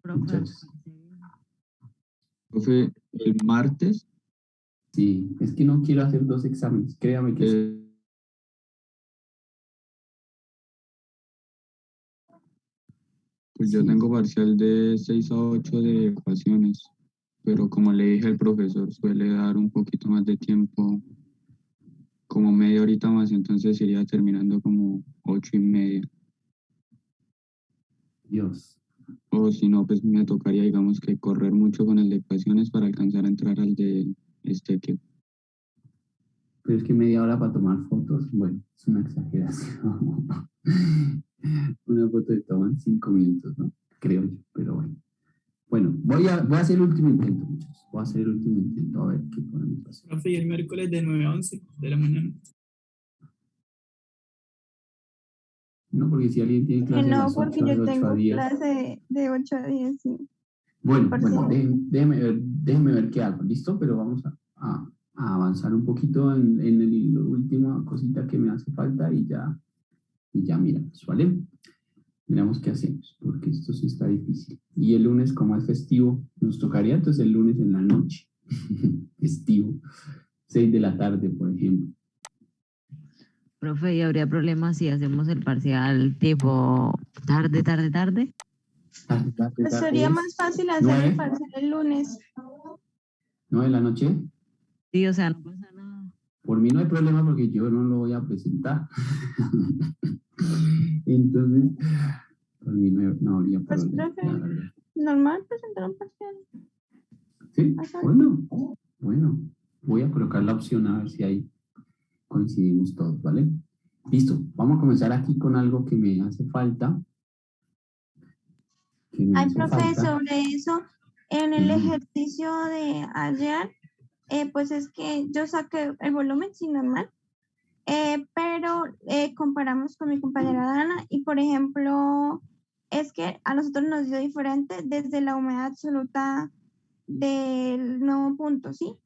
Profe, Muchachos. Profe, el martes, Sí, es que no quiero hacer 2 exámenes, créame que sí. pues yo Sí. tengo parcial de 6 a 8 de ecuaciones, pero como le dije al profesor, suele dar un poquito más de tiempo, como media horita más, entonces iría terminando como 8:30. Dios. O si no, pues me tocaría, digamos, que correr mucho con el de ecuaciones para alcanzar a entrar al de que Pero es que media hora para tomar fotos, bueno, es una exageración. Una foto te toman 5 minutos, ¿no? Creo yo, pero bueno. Bueno, voy a hacer el último intento, muchachos. Voy a hacer el último intento, a ver qué podemos hacer. Profe, y el miércoles de 9 a 11 de la mañana. No, porque si alguien tiene clase a no, las 8, porque de yo 8 a tengo 10. clase de 8 a 10, sí. Bueno, Por bueno, si- déjeme ver qué hago, ¿listo? Pero vamos a avanzar un poquito en la última cosita que me hace falta y ya miramos, ¿vale? Miramos qué hacemos, porque esto sí está difícil. Y el lunes, como es festivo, nos tocaría entonces el lunes en la noche. Festivo, 6 de la tarde, por ejemplo. Profe, ¿y habría problemas si hacemos el parcial tipo tarde? Pues sería más fácil hacer el parcial el lunes. 9 de la noche. Sí, o sea, no pasa nada. Por mí no hay problema porque yo no lo voy a presentar. Entonces, por mí no habría Pues, problema, profe, la verdad. normal presentar un parcial. Sí, Ajá. bueno, voy a colocar la opción a ver si ahí coincidimos todos, ¿vale? Listo, vamos a comenzar aquí con algo que me hace falta. Ay, profe, sobre eso, en el ejercicio de ayer, pues es que yo saqué el volumen, sí, normal, pero comparamos con mi compañera Dana y, por ejemplo, es que a nosotros nos dio diferente desde la humedad absoluta del nuevo punto, ¿sí?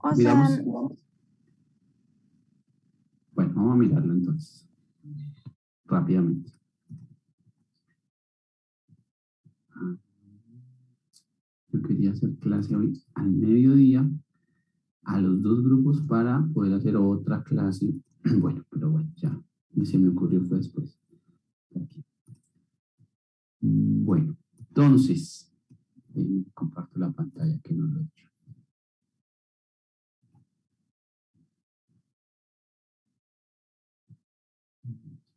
O Miramos. sea, Bueno, vamos a mirarlo entonces, rápidamente. Yo quería hacer clase hoy al mediodía a los 2 grupos para poder hacer otra clase. Bueno, pero bueno, ya se me ocurrió fue después. Aquí. Bueno, entonces, comparto la pantalla que no lo he hecho.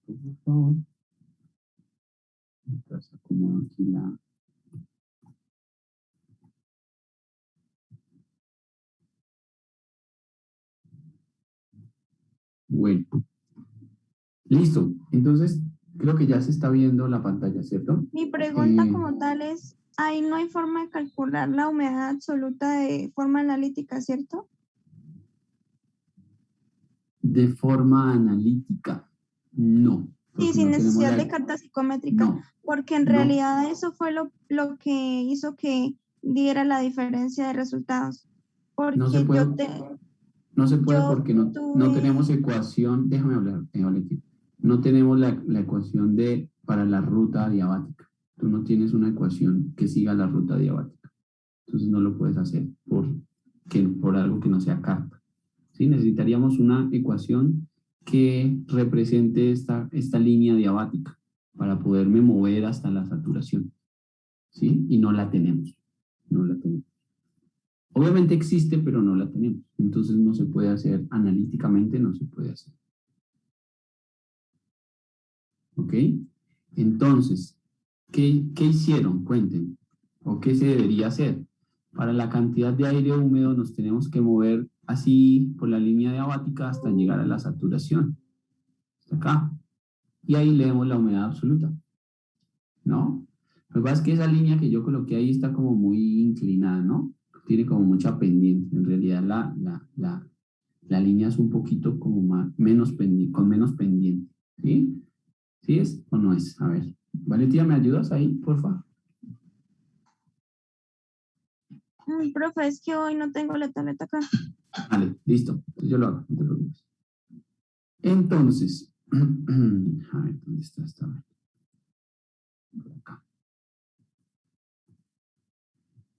Por favor. Mientras acomodo aquí la... Bueno, listo. Entonces, creo que ya se está viendo la pantalla, ¿cierto? Mi pregunta como tal es, ahí no hay forma de calcular la humedad absoluta de forma analítica, ¿cierto? De forma analítica, no. Sí, sin necesidad de carta psicométrica, no, porque en realidad eso fue lo que hizo que diera la diferencia de resultados. Porque no se puede, porque no tenemos ecuación, déjame hablar, Valentín. No tenemos la ecuación para la ruta diabática. Tú no tienes una ecuación que siga la ruta diabática. Entonces no lo puedes hacer por algo que no sea carta. ¿Sí? Necesitaríamos una ecuación que represente esta línea diabática para poderme mover hasta la saturación. ¿Sí? Y no la tenemos. No la tenemos. Obviamente existe, pero no la tenemos. Entonces no se puede hacer analíticamente, no se puede hacer. ¿Ok? Entonces, ¿qué hicieron? Cuenten. ¿O qué se debería hacer? Para la cantidad de aire húmedo nos tenemos que mover así por la línea diabática hasta llegar a la saturación. Hasta acá. Y ahí leemos la humedad absoluta. ¿No? Lo que pasa es que esa línea que yo coloqué ahí está como muy inclinada, ¿no? Tiene como mucha pendiente. En realidad la línea es un poquito como con menos pendiente. ¿Sí? ¿Sí es o no es? A ver. Valentina, ¿me ayudas ahí, porfa? Profe, es que hoy no tengo la tableta acá. Vale, listo. Entonces yo lo hago, no te preocupes. Entonces, a ver, ¿dónde está esta? Por acá.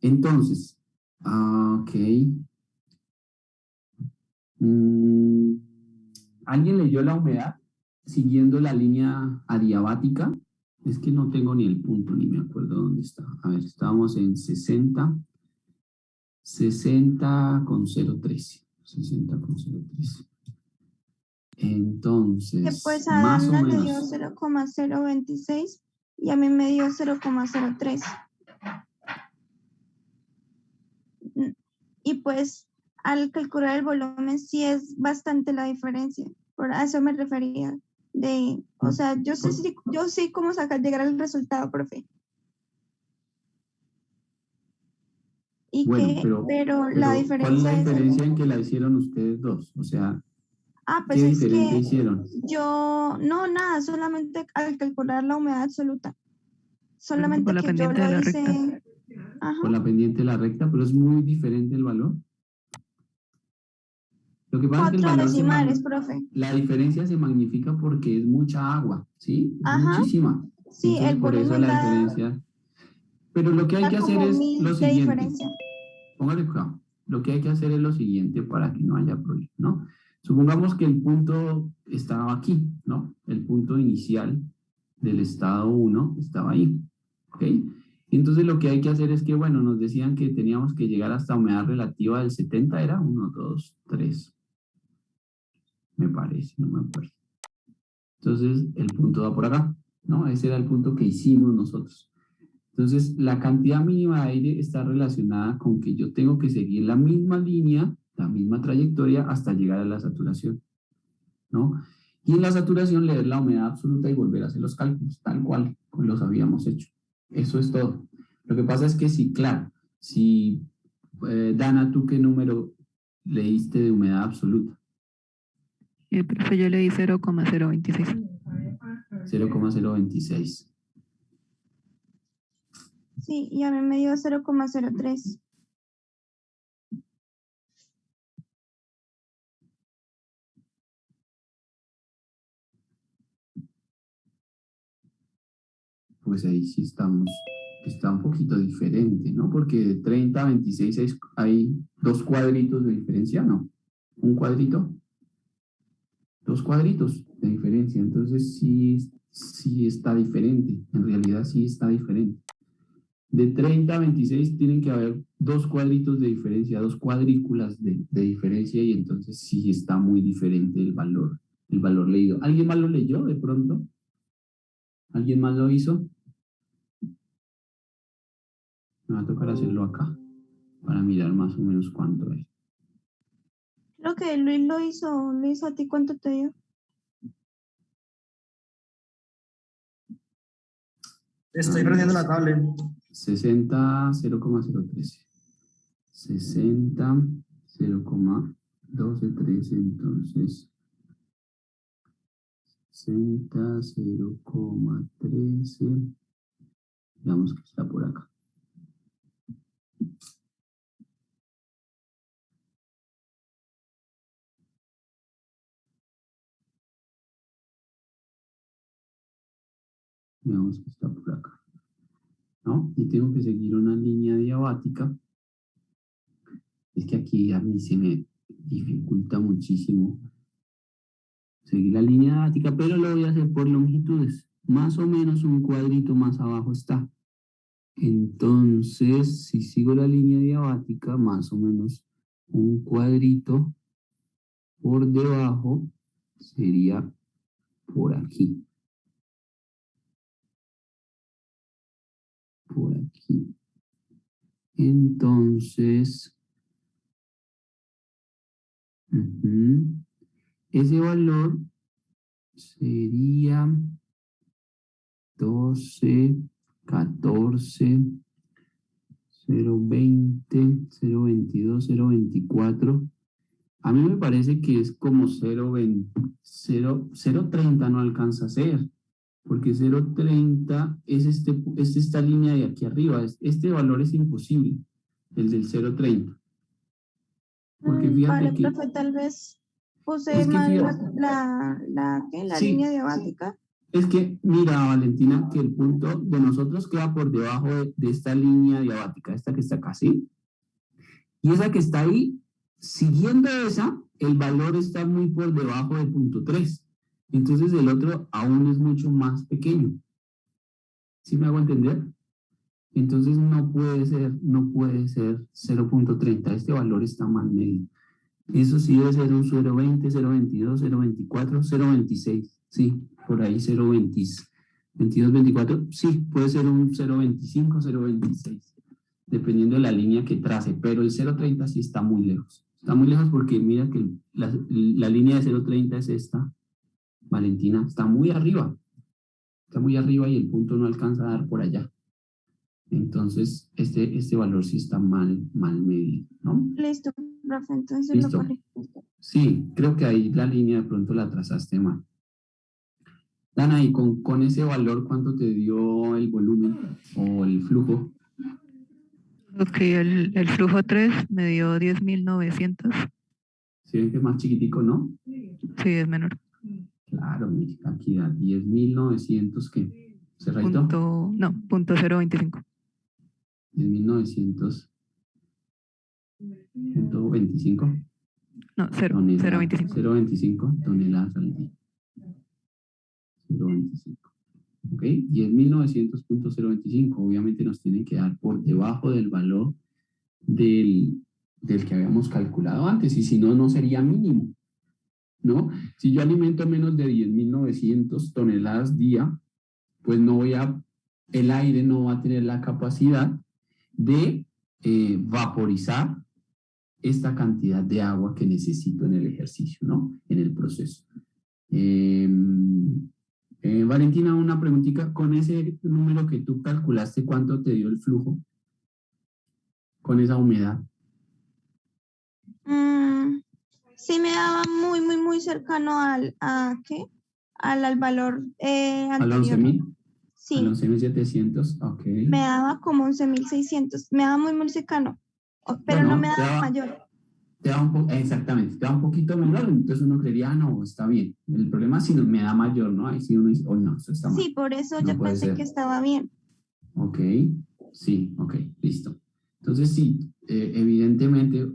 Entonces, ok. Mm, ¿Alguien leyó la humedad siguiendo la línea adiabática? Es que no tengo ni el punto, ni me acuerdo dónde está. A ver, estábamos en 60,013. 60,013. Entonces, Pues a más o Dana le dio menos. 0,026 y a mí me dio 0,03. Y pues al calcular el volumen sí es bastante la diferencia. Por a eso me refería. O sea, yo sé cómo llegar al resultado, profe. Bueno, Pero la pero ¿cuál es la diferencia es diferencia en que la hicieron ustedes dos? O sea, pues ¿qué es diferente que hicieron? no, nada, solamente al calcular la humedad absoluta. Solamente Por la que yo pendiente lo de la hice. recta. Ajá. Por la pendiente de la recta, pero es muy diferente el valor. Lo que pasa es que el 4 valor decimales, profe. la diferencia se magnifica porque es mucha agua, ¿sí? Es Ajá. muchísima. Sí, Entonces, el por eso volumen la diferencia. Pero lo que hay que hacer como es lo 1000 de siguiente. diferencia. Póngale cuidado. Lo que hay que hacer es lo siguiente para que no haya problema, ¿no? Supongamos que el punto estaba aquí, ¿no? El punto inicial del estado 1 estaba ahí, ¿ok? Y entonces lo que hay que hacer es que, bueno, nos decían que teníamos que llegar hasta humedad relativa del 70, ¿era? 1, 2, 3, me parece, no me acuerdo. Entonces el punto va por acá, ¿no? Ese era el punto que hicimos nosotros. Entonces, la cantidad mínima de aire está relacionada con que yo tengo que seguir la misma línea, la misma trayectoria hasta llegar a la saturación, ¿no? Y en la saturación leer la humedad absoluta y volver a hacer los cálculos, tal cual como los habíamos hecho. Eso es todo. Lo que pasa es que sí, claro, si Dana, ¿tú qué número leíste de humedad absoluta? Profe, yo le di 0,026. 0,026. Sí, y a mí me dio 0,03. Pues ahí sí está un poquito diferente, ¿no? Porque de 30 a 26 hay 2 cuadritos de diferencia, ¿no? Un cuadrito, 2 cuadritos de diferencia. Entonces sí está diferente, en realidad sí está diferente. De 30 a 26 tienen que haber 2 cuadritos de diferencia, 2 cuadrículas de diferencia y entonces sí está muy diferente el valor leído. ¿Alguien más lo leyó de pronto? ¿Alguien más lo hizo? Me va a tocar hacerlo acá para mirar más o menos cuánto es. Creo que Luis lo hizo. Luis, ¿a ti cuánto te dio? Estoy perdiendo la tablet. 60, 0,013. 60, 0,1213, entonces 60, 0,13, digamos que está por acá. Digamos que está por acá, ¿no? Y tengo que seguir una línea diabática. Es que aquí a mí se me dificulta muchísimo seguir la línea diabática, pero lo voy a hacer por longitudes. Más o menos un cuadrito más abajo está. Entonces, si sigo la línea diabática, más o menos un cuadrito por debajo sería por aquí. Por aquí. Entonces, ese valor sería 12, 14, 0,20, 0,22, 0,24. A mí me parece que es como 0,30 no alcanza a ser, porque 0,30 es esta línea de aquí arriba. Este valor es imposible, el del 0,30. Porque fíjate Vale, que, profe, tal vez puse es que mal fíjate, la sí, línea diabática. Es que, mira, Valentina, que el punto de nosotros queda por debajo de esta línea diabática, esta que está acá, ¿sí? Y esa que está ahí, siguiendo esa, el valor está muy por debajo del punto 3. Entonces el otro aún es mucho más pequeño. ¿Sí me hago entender? Entonces no puede ser 0.30. Este valor está mal medido. Eso sí debe ser un 0.20, 0.22, 0.24, 0.26. Sí, por ahí 0.20, 22, 24. Sí, puede ser un 0.25, 0.26. Dependiendo de la línea que trace. Pero el 0.30 sí está muy lejos. Está muy lejos porque mira que la línea de 0.30 es esta. Valentina, está muy arriba. Está muy arriba y el punto no alcanza a dar por allá. Entonces, este valor sí está mal medido, ¿no? Listo, profe, entonces Listo. lo corrijo. Sí, creo que ahí la línea de pronto la trazaste mal. Dana, y con ese valor, ¿cuánto te dio el volumen o el flujo? Ok, el flujo 3 me dio 10.900. ¿Sí ven que es más chiquitico, no? Sí, es menor. Claro, mira, aquí da 10.900, ¿qué? ¿Cerradito? Punto 0.25. 10.900, 125 No, 0.25. 0.25 toneladas al día. 0.25. ¿Ok? 10.900.025. Obviamente nos tiene que dar por debajo del valor del que habíamos calculado antes. Y si no, no sería mínimo, ¿no? Si yo alimento menos de 10.900 toneladas día, pues el aire no va a tener la capacidad de vaporizar esta cantidad de agua que necesito en el ejercicio, ¿no? En el proceso. Valentina, una preguntita. Con ese número que tú calculaste, ¿cuánto te dio el flujo? Con esa humedad. Sí me daba muy, muy, muy cercano al valor ¿Al anterior. 11.000? Sí. Al 11.700, ok. Me daba como 11.600. Me daba muy, muy cercano. Pero Bueno, no me daba mayor. Exactamente, te da un poquito menor, entonces uno creería, no, está bien. El problema es si no me da mayor, ¿no? Ahí sí uno dice, oh, no, eso está mal. Sí, por eso No yo puede pensé ser. que estaba bien. Ok, sí, ok, listo. Entonces sí, evidentemente,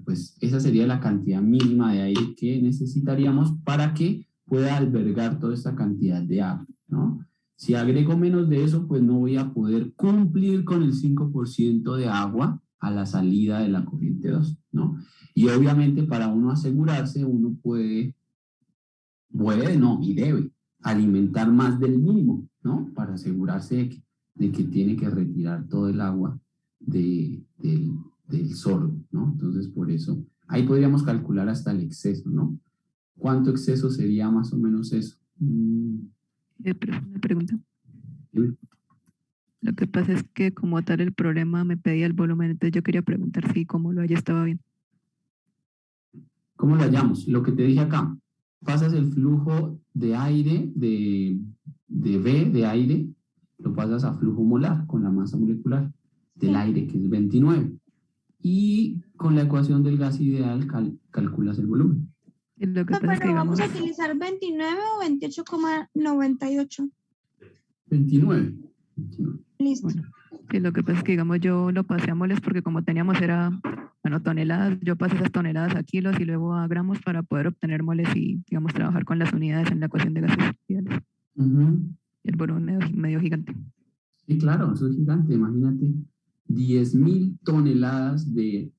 pues esa sería la cantidad mínima de aire que necesitaríamos para que pueda albergar toda esta cantidad de agua, ¿no? Si agrego menos de eso, pues no voy a poder cumplir con el 5% de agua a la salida de la corriente 2, ¿no? Y obviamente para uno asegurarse, uno puede, no, y debe alimentar más del mínimo, ¿no? Para asegurarse de que tiene que retirar todo el agua del sorgo, ¿no? Entonces, por eso, ahí podríamos calcular hasta el exceso, ¿no? ¿Cuánto exceso sería más o menos eso? Pero una pregunta. Dime. Lo que pasa es que como tal el problema me pedía el volumen, entonces yo quería preguntar si como lo haya estaba bien. ¿Cómo lo hallamos? Lo que te dije acá. Pasas el flujo de aire, de B de aire, lo pasas a flujo molar con la masa molecular del aire, que es 29. Y con la ecuación del gas ideal calculas el volumen. Y lo que pasa es que Pero digamos, vamos a utilizar 29 o 28,98. 29. Listo. bueno, sí, lo que pasa es que digamos yo lo pasé a moles porque como teníamos bueno, toneladas, yo pasé esas toneladas a kilos y luego a gramos para poder obtener moles y digamos trabajar con las unidades en la ecuación de gases ideales. Y el volumen medio gigante. Sí, claro, eso es gigante. Imagínate 10.000 toneladas de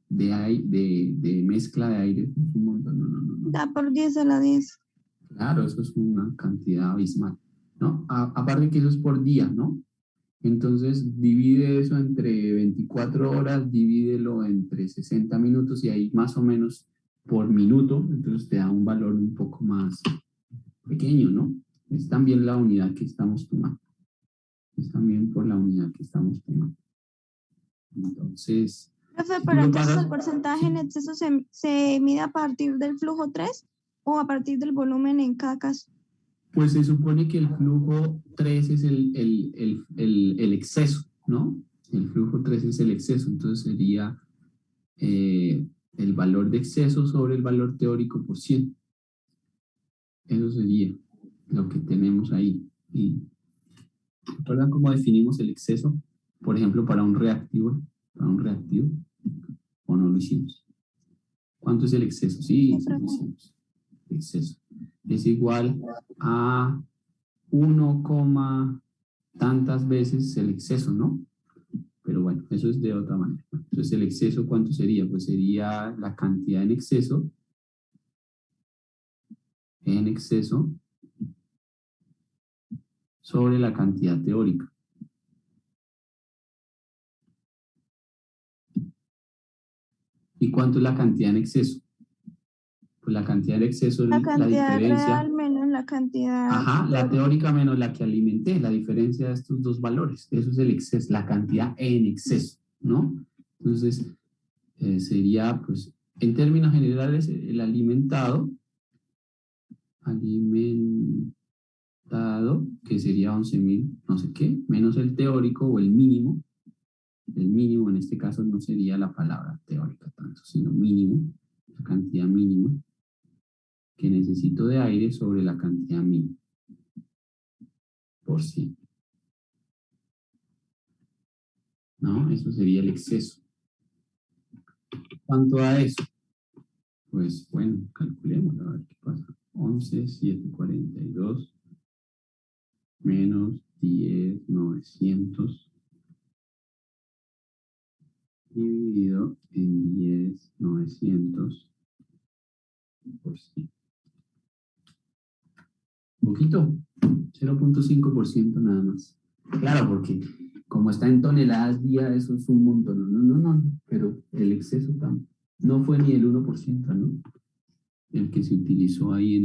mezcla de aire. Es un montón. No. Da por 10 a la 10. Claro, eso es una cantidad abismal, ¿no? Aparte que eso es por día, ¿no? Entonces divide eso entre 24 horas, divídelo entre 60 minutos y ahí más o menos por minuto, entonces te da un valor un poco más pequeño, ¿no? Es también la unidad que estamos tomando. Es también por la unidad que estamos tomando. Entonces, Profe, si tú pero lo entonces pagas, el porcentaje en sí, exceso se mide a partir del flujo 3 o a partir del volumen en cada caso. pues se supone que el flujo 3 es el exceso, ¿no? El flujo 3 es el exceso, entonces sería el valor de exceso sobre el valor teórico por 100. Eso sería lo que tenemos ahí. ¿Y recuerdan cómo definimos el exceso? Por ejemplo, para un reactivo, ¿o no lo hicimos? ¿Cuánto es el exceso? Sí, sí lo hicimos. Exceso es igual a 1, tantas veces el exceso, ¿no? Pero bueno, eso es de otra manera. Entonces, el exceso, ¿cuánto sería? Pues sería la cantidad en exceso sobre la cantidad teórica. ¿Y cuánto es la cantidad en exceso? Pues la cantidad en exceso es La la cantidad diferencia. real menos la cantidad. Ajá, la teórica menos la que alimenté, la diferencia de estos dos valores. Eso es el exceso, la cantidad en exceso, ¿no? Entonces, sería, pues, en términos generales, el alimentado, que sería 11.000, no sé qué, menos el teórico o el mínimo en este caso no sería la palabra teórica tanto, sino mínimo, la cantidad mínima que necesito de aire sobre la cantidad mínima, por 100. ¿No? Eso sería el exceso. ¿Cuánto a eso? Pues bueno, calculemos a ver qué pasa. 11,742 menos 10,900 dividido en 10,900 por 100. Poquito, 0,5% nada más. Claro, porque como está en toneladas día, eso es un montón. No, pero el exceso no fue ni el 1%, ¿no? El que se utilizó ahí en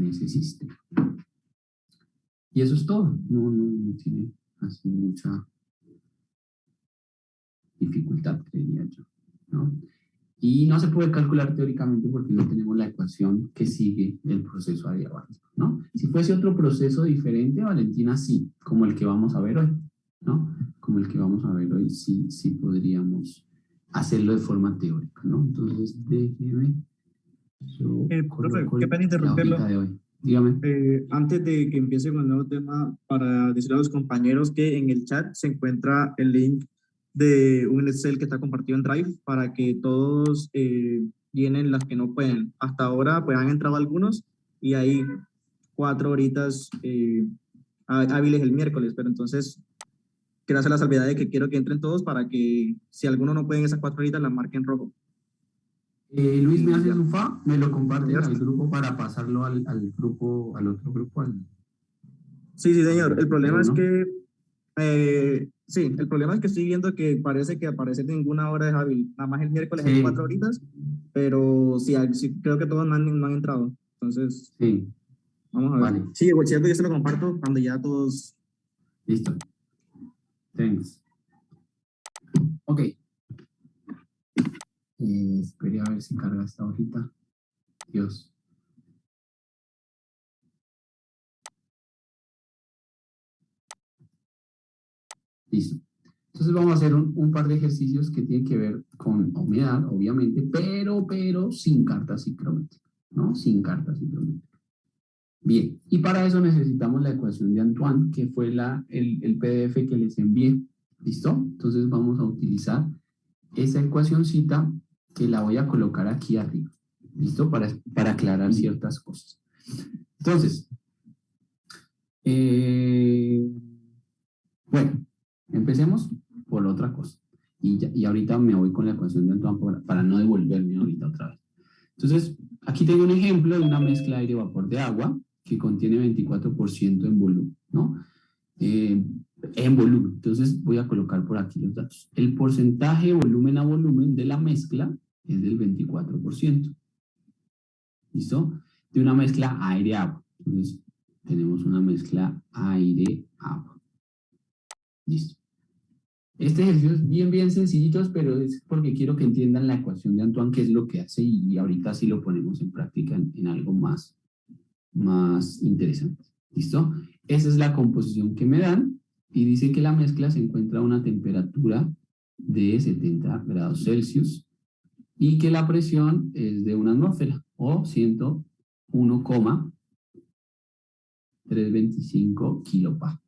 ese sistema. Y eso es todo. No tiene así mucha dificultad, creería yo, ¿no? Y no se puede calcular teóricamente porque no tenemos la ecuación que sigue el proceso adiabático, ¿no? Si fuese otro proceso diferente, Valentina, sí, como el que vamos a ver hoy, ¿no? Como el que vamos a ver hoy, sí podríamos hacerlo de forma teórica, ¿no? Entonces, déjeme, Profe, coloco qué pena la interrumpirlo. hojita de hoy. Dígame. Antes de que empiece con el nuevo tema, para decirle a los compañeros que en el chat se encuentra el link de un Excel que está compartido en Drive para que todos llenen las que no pueden. Hasta ahora pues han entrado algunos y hay 4 horitas hábiles el miércoles, pero entonces quiero hacer la salvedad de que quiero que entren todos para que si alguno no puede en esas 4 horitas las marquen en rojo. Luis, ¿me haces un fa? ¿Me lo compartes Señor. al grupo para pasarlo al grupo, al otro grupo? Sí, señor. El problema es ¿no? que sí, el problema es que estoy viendo que parece que aparece ninguna hora de hábil. Nada más el miércoles hay 4 horitas, pero sí, creo que todos no han entrado. Entonces, sí. Vamos a ver. Vale. Sí, el cierto yo se lo comparto cuando ya todos... Listo. Thanks. Ok. Esperé a ver si carga esta hojita. Dios. Listo. Entonces vamos a hacer un par de ejercicios que tienen que ver con humedad, obviamente, pero sin carta psicométrica, ¿no? Sin carta psicométrica. Bien, y para eso necesitamos la ecuación de Antoine, que fue el PDF que les envié. ¿Listo? Entonces vamos a utilizar esa ecuacióncita que la voy a colocar aquí arriba. ¿Listo? Para aclarar ciertas cosas. Entonces, bueno, empecemos por otra cosa. Y ahorita me voy con la ecuación de Antoine para no devolverme ahorita otra vez. Entonces, aquí tengo un ejemplo de una mezcla aire-vapor de agua que contiene 24% en volumen, ¿no? En volumen. Entonces, voy a colocar por aquí los datos. El porcentaje volumen a volumen de la mezcla es del 24%. ¿Listo? De una mezcla aire-agua. Entonces, tenemos una mezcla aire-agua. Listo. Este ejercicio es bien sencillito, pero es porque quiero que entiendan la ecuación de Antoine, qué es lo que hace, y ahorita sí lo ponemos en práctica en algo más interesante. ¿Listo? Esa es la composición que me dan, y dice que la mezcla se encuentra a una temperatura de 70 grados Celsius y que la presión es de una atmósfera o 101,0 325 kilopascales.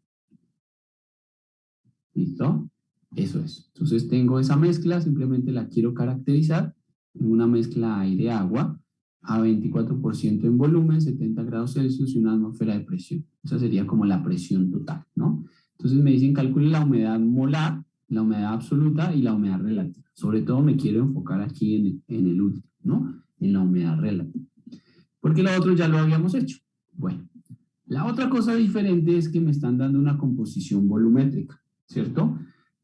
¿Listo? Eso es. Entonces tengo esa mezcla, simplemente la quiero caracterizar en una mezcla aire-agua a 24% en volumen, 70 grados Celsius y una atmósfera de presión. Esa sería como la presión total, ¿no? Entonces me dicen calcule la humedad molar, la humedad absoluta y la humedad relativa. Sobre todo me quiero enfocar aquí en el último, ¿no? En la humedad relativa. Porque lo otro ya lo habíamos hecho. Bueno, la otra cosa diferente es que me están dando una composición volumétrica, ¿cierto?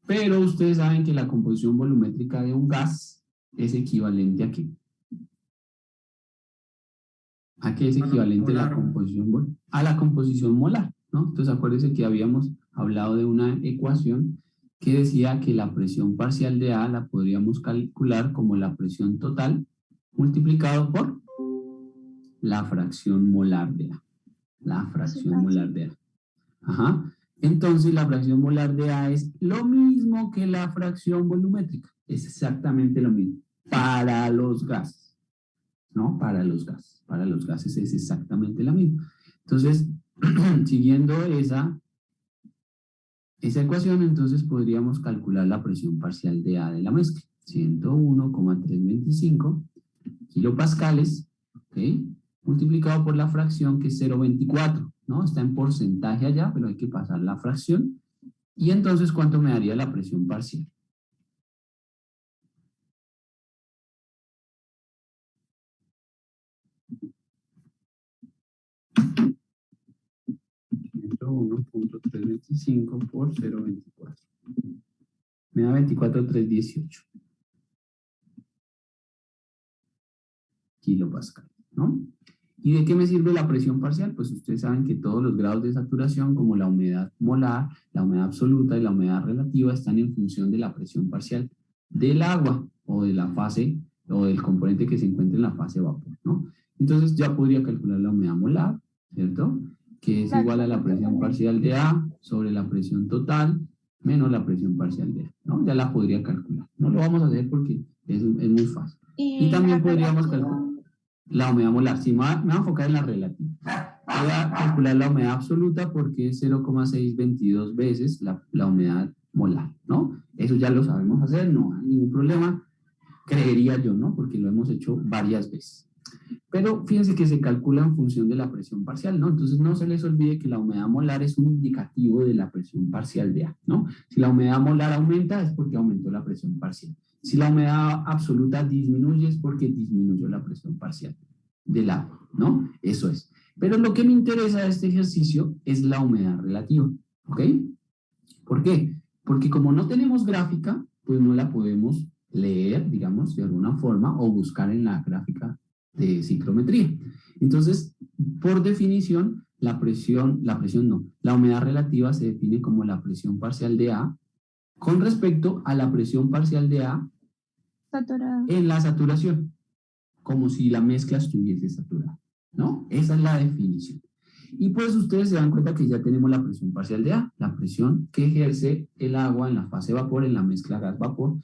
Pero ustedes saben que la composición volumétrica de un gas es equivalente a ¿qué? ¿A qué es equivalente la composición? A la composición molar, ¿no? Entonces acuérdense que habíamos hablado de una ecuación que decía que la presión parcial de A la podríamos calcular como la presión total multiplicado por la fracción molar de A. La fracción molar de A. Ajá. Entonces la fracción molar de A es lo mismo que la fracción volumétrica. Es exactamente lo mismo. Para los gases. ¿No? Para los gases. Para los gases es exactamente la misma. Entonces, siguiendo esa ecuación, entonces podríamos calcular la presión parcial de A de la mezcla. 101,325 kilopascales, ¿ok? Multiplicado por la fracción que es 0,24, ¿no? Está en porcentaje allá, pero hay que pasar la fracción. Y entonces, ¿cuánto me daría la presión parcial? .325 por 0,24. Me da 24,318 kilopascal, ¿no? ¿Y de qué me sirve la presión parcial? Pues ustedes saben que todos los grados de saturación, como la humedad molar, la humedad absoluta y la humedad relativa, están en función de la presión parcial del agua o de la fase o del componente que se encuentra en la fase vapor, ¿no? Entonces ya podría calcular la humedad molar, ¿cierto? Que es igual a la presión parcial de A sobre la presión total menos la presión parcial de A, ¿no? Ya la podría calcular. No lo vamos a hacer porque es muy fácil. Y también podríamos calcular la humedad molar. Sí, me voy a enfocar en la relativa. Voy a calcular la humedad absoluta porque es 0,622 veces la humedad molar, ¿no? Eso ya lo sabemos hacer, no hay ningún problema, creería yo, ¿no? Porque lo hemos hecho varias veces. Pero fíjense que se calcula en función de la presión parcial, ¿no? Entonces no se les olvide que la humedad molar es un indicativo de la presión parcial de A, ¿no? Si la humedad molar aumenta es porque aumentó la presión parcial. Si la humedad absoluta disminuye es porque disminuyó la presión parcial del agua, ¿no? Eso es. Pero lo que me interesa de este ejercicio es la humedad relativa, ¿ok? ¿Por qué? Porque como no tenemos gráfica, pues no la podemos leer, digamos, de alguna forma o buscar en la gráfica de ciclometría. Entonces, por definición, la humedad relativa se define como la presión parcial de A con respecto a la presión parcial de A en la saturación, como si la mezcla estuviese saturada, ¿no? Esa es la definición. Y pues ustedes se dan cuenta que ya tenemos la presión parcial de A, la presión que ejerce el agua en la fase vapor, en la mezcla gas-vapor,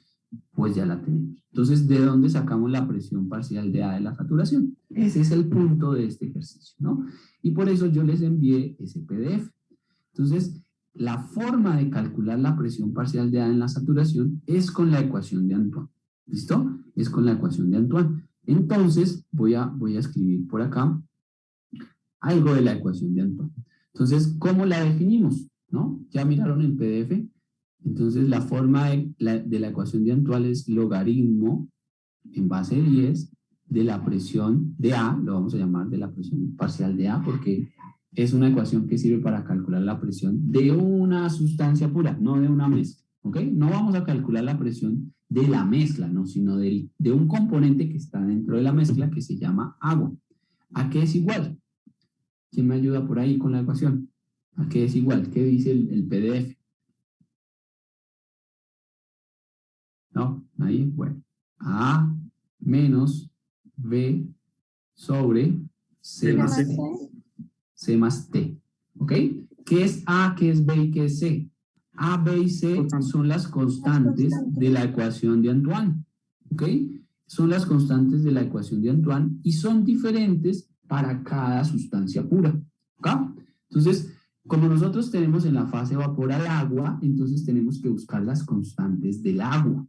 pues ya la tenemos. Entonces, ¿de dónde sacamos la presión parcial de A de la saturación? Ese es el punto de este ejercicio, ¿no? Y por eso yo les envié ese PDF. Entonces, la forma de calcular la presión parcial de A en la saturación es con la ecuación de Antoine. ¿Listo? Es con la ecuación de Antoine. Entonces, voy a escribir por acá algo de la ecuación de Antoine. Entonces, ¿cómo la definimos? ¿No? Ya miraron el PDF. Entonces, la forma de la ecuación de Antoine es logaritmo en base de 10 de la presión de A, lo vamos a llamar de la presión parcial de A, porque es una ecuación que sirve para calcular la presión de una sustancia pura, no de una mezcla, ¿ok? No vamos a calcular la presión de la mezcla, no, sino de un componente que está dentro de la mezcla que se llama agua. ¿A qué es igual? ¿Quién me ayuda por ahí con la ecuación? ¿A qué es igual? ¿Qué dice el PDF? ¿No? Ahí, bueno. A menos B sobre C más T. C más T. ¿Ok? ¿Qué es A, qué es B y qué es C? A, B y C son las constantes de la ecuación de Antoine. ¿Ok? Son las constantes de la ecuación de Antoine y son diferentes para cada sustancia pura. ¿Ok? Entonces, como nosotros tenemos en la fase vapor al agua, entonces tenemos que buscar las constantes del agua,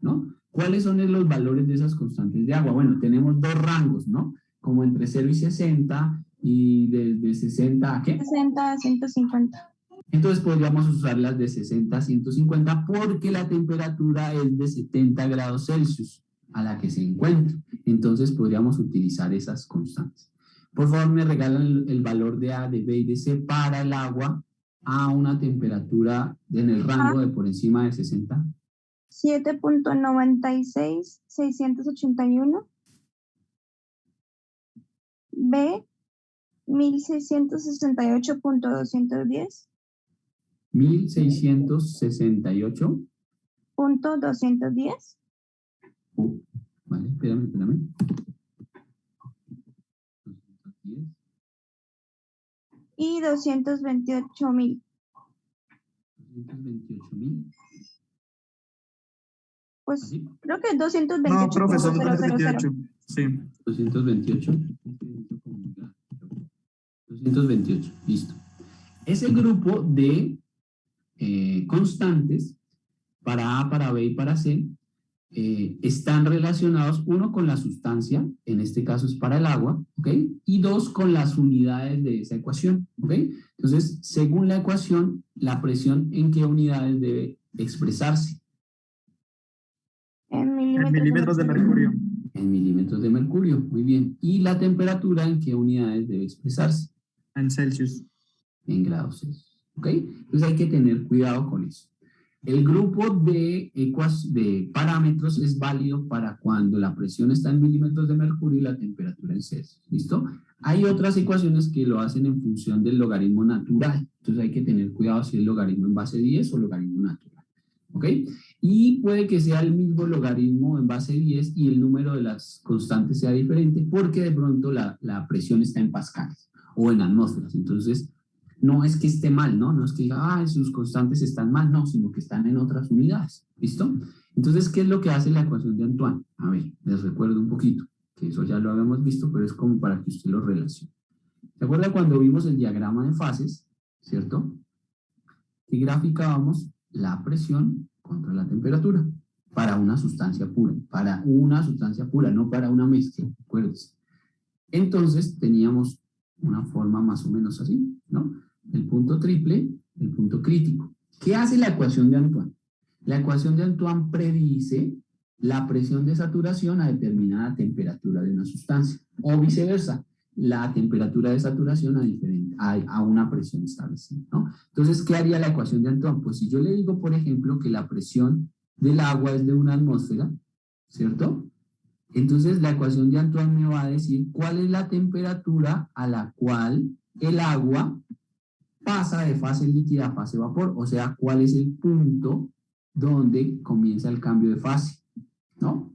¿no? ¿Cuáles son los valores de esas constantes de agua? Bueno, tenemos dos rangos, ¿no? Como entre 0 y 60 y de 60 a ¿qué? 60 a 150. Entonces podríamos usar las de 60 a 150 porque la temperatura es de 70 grados Celsius a la que se encuentra. Entonces podríamos utilizar esas constantes. Por favor, me regalan el valor de A, de B y de C para el agua a una temperatura en el rango de por encima de 60. 7.96, 681. B, 1668.210. 1668. .210. Vale, espérame. 210. Y 228.000. 228.000. Pues ¿Así? creo que 228. No, profesor, 228. Sí. 228. 228, listo. Ese grupo de constantes para A, para B y para C están relacionados, uno, con la sustancia, en este caso es para el agua, ¿ok? Y dos, con las unidades de esa ecuación, ¿ok? Entonces, según la ecuación, la presión en qué unidades debe expresarse. En En milímetros de mercurio. En milímetros de mercurio, muy bien. ¿Y la temperatura en qué unidades debe expresarse? En Celsius. En grados Celsius, ¿ok? Entonces hay que tener cuidado con eso. El grupo de parámetros es válido para cuando la presión está en milímetros de mercurio y la temperatura en Celsius, ¿listo? Hay otras ecuaciones que lo hacen en función del logaritmo natural, entonces hay que tener cuidado si es logaritmo en base 10 o logaritmo natural, ¿ok? Y puede que sea el mismo logaritmo en base 10 y el número de las constantes sea diferente porque de pronto la presión está en pascales o en atmósferas, entonces no es que esté mal, ¿no? No es que diga, sus constantes están mal, no, sino que están en otras unidades, ¿listo? Entonces, ¿qué es lo que hace la ecuación de Antoine? A ver, les recuerdo un poquito, que eso ya lo habíamos visto, pero es como para que usted lo relacione. ¿Se acuerda cuando vimos el diagrama de fases, cierto? Que graficábamos la presión contra la temperatura para una sustancia pura, no para una mezcla, acuérdense. Entonces, teníamos una forma más o menos así, ¿no? El punto triple, el punto crítico. ¿Qué hace la ecuación de Antoine? La ecuación de Antoine predice la presión de saturación a determinada temperatura de una sustancia, o viceversa, la temperatura de saturación a una presión establecida, ¿no? Entonces, ¿qué haría la ecuación de Antoine? Pues si yo le digo, por ejemplo, que la presión del agua es de una atmósfera, ¿cierto? Entonces, la ecuación de Antoine me va a decir cuál es la temperatura a la cual el agua pasa de fase líquida a fase vapor, o sea, cuál es el punto donde comienza el cambio de fase, ¿no?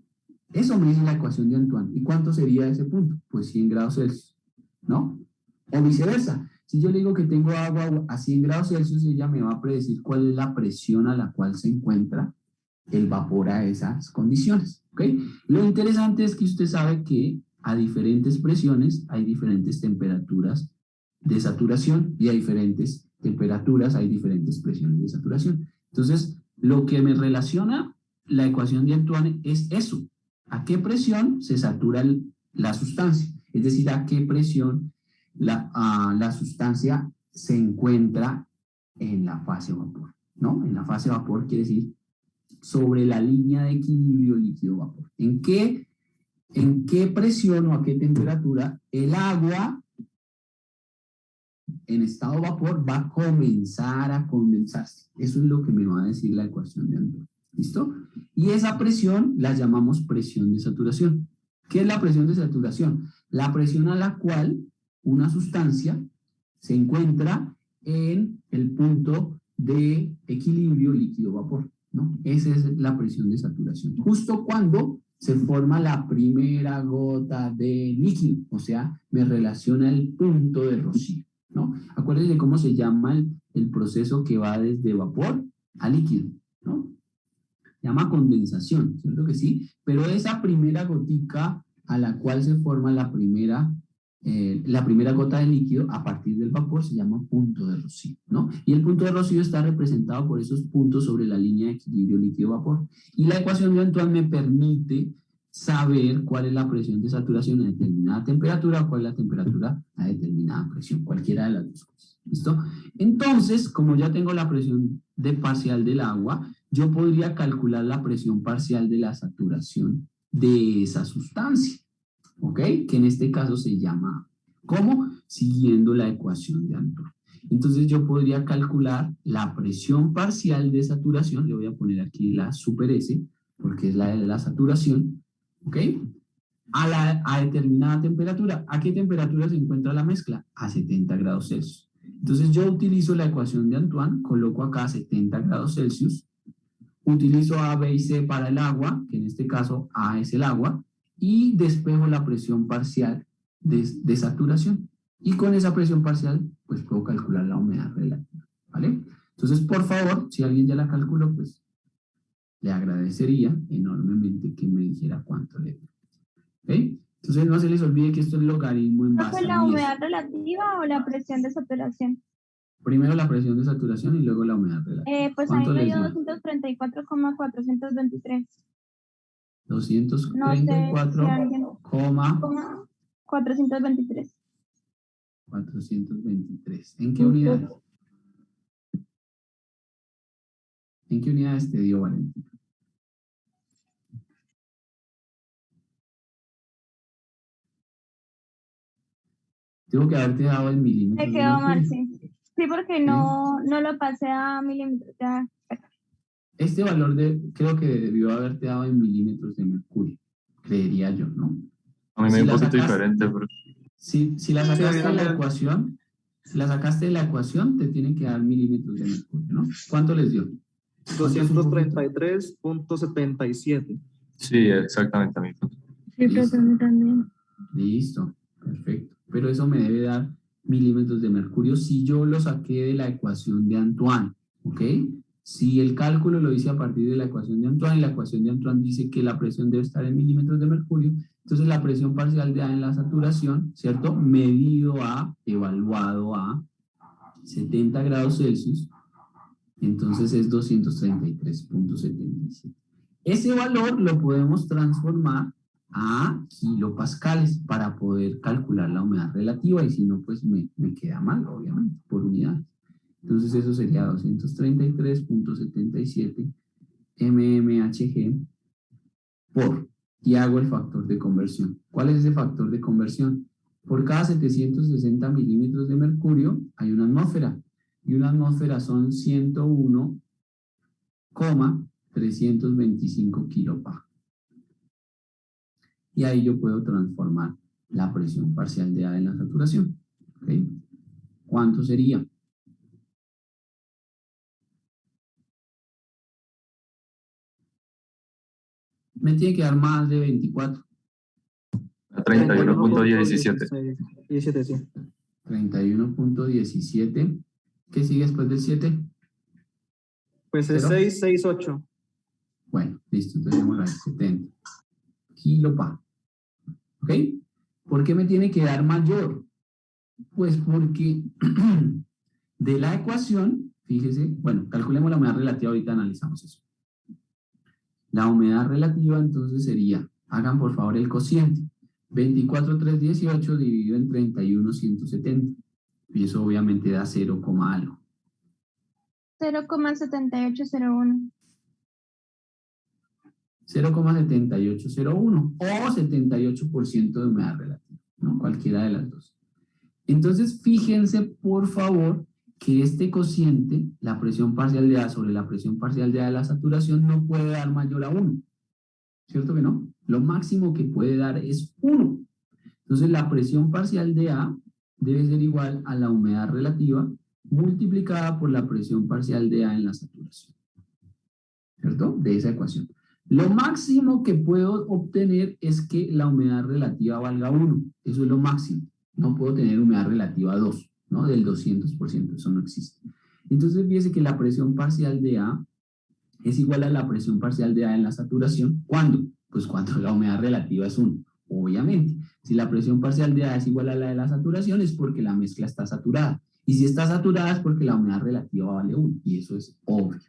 Eso me dice la ecuación de Antoine. ¿Y cuánto sería ese punto? Pues 100 grados Celsius, ¿no? O viceversa. Si yo le digo que tengo agua a 100 grados Celsius, ella me va a predecir cuál es la presión a la cual se encuentra el vapor a esas condiciones, ¿ok? Lo interesante es que usted sabe que a diferentes presiones hay diferentes temperaturas de saturación y a diferentes temperaturas hay diferentes presiones de saturación. Entonces, lo que me relaciona la ecuación de Antoine es eso. ¿A qué presión se satura la sustancia? Es decir, a qué presión la sustancia se encuentra en la fase vapor, ¿no? En la fase vapor quiere decir sobre la línea de equilibrio líquido-vapor. ¿En qué presión o a qué temperatura el agua en estado vapor va a comenzar a condensarse? Eso es lo que me va a decir la ecuación de Antoine. ¿Listo? Y esa presión la llamamos presión de saturación. ¿Qué es la presión de saturación? La presión a la cual una sustancia se encuentra en el punto de equilibrio líquido-vapor, ¿no? Esa es la presión de saturación. Justo cuando se forma la primera gota de líquido, o sea, me relaciona el punto de rocío, ¿no? Acuérdense cómo se llama el proceso que va desde vapor a líquido, ¿no? Se llama condensación, ¿cierto que sí? Pero esa primera gotica a la cual se forma la primera la primera gota de líquido a partir del vapor se llama punto de rocío, ¿no? Y el punto de rocío está representado por esos puntos sobre la línea de equilibrio líquido-vapor. Y la ecuación de Antoine me permite saber cuál es la presión de saturación a determinada temperatura o cuál es la temperatura a determinada presión, cualquiera de las dos cosas. ¿Listo? Entonces, como ya tengo la presión parcial del agua, yo podría calcular la presión parcial de la saturación de esa sustancia, ¿ok? Que en este caso se llama, ¿cómo? Siguiendo la ecuación de Antoine. Entonces yo podría calcular la presión parcial de saturación, le voy a poner aquí la super S, porque es la de la saturación, ¿ok? A determinada temperatura. ¿A qué temperatura se encuentra la mezcla? A 70 grados Celsius. Entonces yo utilizo la ecuación de Antoine, coloco acá 70 grados Celsius, utilizo A, B y C para el agua, que en este caso A es el agua, y despejo la presión parcial de saturación. Y con esa presión parcial, pues puedo calcular la humedad relativa, ¿vale? Entonces, por favor, si alguien ya la calculó, pues le agradecería enormemente que me dijera cuánto le dio. ¿Ok? Entonces, no se les olvide que esto es logaritmo en base ¿Fue la a 10. humedad relativa o la presión de saturación? Primero la presión de saturación y luego la humedad relativa. Pues a mí ¿Cuánto me les dio dio? 234,423. No sé si 234, alguien... 423. 423. ¿En qué unidades? ¿En qué unidades te dio, Valentina? Tengo que haberte dado en milímetros. Me de quedó mal, mercurio. sí. Sí, porque no lo pasé a milímetros. Ya. Este valor creo que debió haberte dado en milímetros de mercurio, creería yo, ¿no? A mí me Si dio un la poquito sacas- diferente, pero Si la Sí, sacaste de la también. ecuación, si la sacaste de la ecuación, te tienen que dar milímetros de mercurio, ¿no? ¿Cuánto les dio? ¿Cuánto es un poquito? 233.77. sí, exactamente a mí. Sí, Listo. pero a mí también. Listo, perfecto. Pero eso me debe dar milímetros de mercurio si yo lo saqué de la ecuación de Antoine, ¿ok? Si el cálculo lo hice a partir de la ecuación de Antoine, y la ecuación de Antoine dice que la presión debe estar en milímetros de mercurio, entonces la presión parcial de A en la saturación, ¿cierto? Evaluado a 70 grados Celsius, entonces es 233.77. Ese valor lo podemos transformar a kilopascales para poder calcular la humedad relativa, y si no, pues me queda mal, obviamente, por unidades. Entonces eso sería 233.77 mmHg por, y hago el factor de conversión. ¿Cuál es ese factor de conversión? Por cada 760 milímetros de mercurio hay una atmósfera, y una atmósfera son 101,325 kilopascales. Y ahí yo puedo transformar la presión parcial de A en la saturación. ¿Ok? ¿Cuánto sería? Me tiene que dar más de 24. 31.17. 17, sí. 31.17. ¿Qué sigue después del 7? Pues es ¿Cero? 668. Bueno, listo, entonces démoslo ahí, 70 kilopascales. ¿Ok? ¿Por qué me tiene que dar mayor? Pues porque de la ecuación, fíjese, bueno, calculemos la humedad relativa, ahorita analizamos eso. La humedad relativa entonces sería, hagan por favor el cociente, 24,318 dividido en 31,170. Y eso obviamente da 0, algo. 0,7801. 0,7801 o 78% de humedad relativa, ¿no? Cualquiera de las dos. Entonces, fíjense, por favor, que este cociente, la presión parcial de A sobre la presión parcial de A de la saturación, no puede dar mayor a 1. ¿Cierto que no? Lo máximo que puede dar es 1. Entonces, la presión parcial de A debe ser igual a la humedad relativa multiplicada por la presión parcial de A en la saturación. ¿Cierto? De esa ecuación. Lo máximo que puedo obtener es que la humedad relativa valga 1. Eso es lo máximo. No puedo tener humedad relativa 2, ¿no? Del 200%. Eso no existe. Entonces, fíjese que la presión parcial de A es igual a la presión parcial de A en la saturación. ¿Cuándo? Pues cuando la humedad relativa es 1, obviamente. Si la presión parcial de A es igual a la de la saturación, es porque la mezcla está saturada. Y si está saturada es porque la humedad relativa vale 1, y eso es obvio.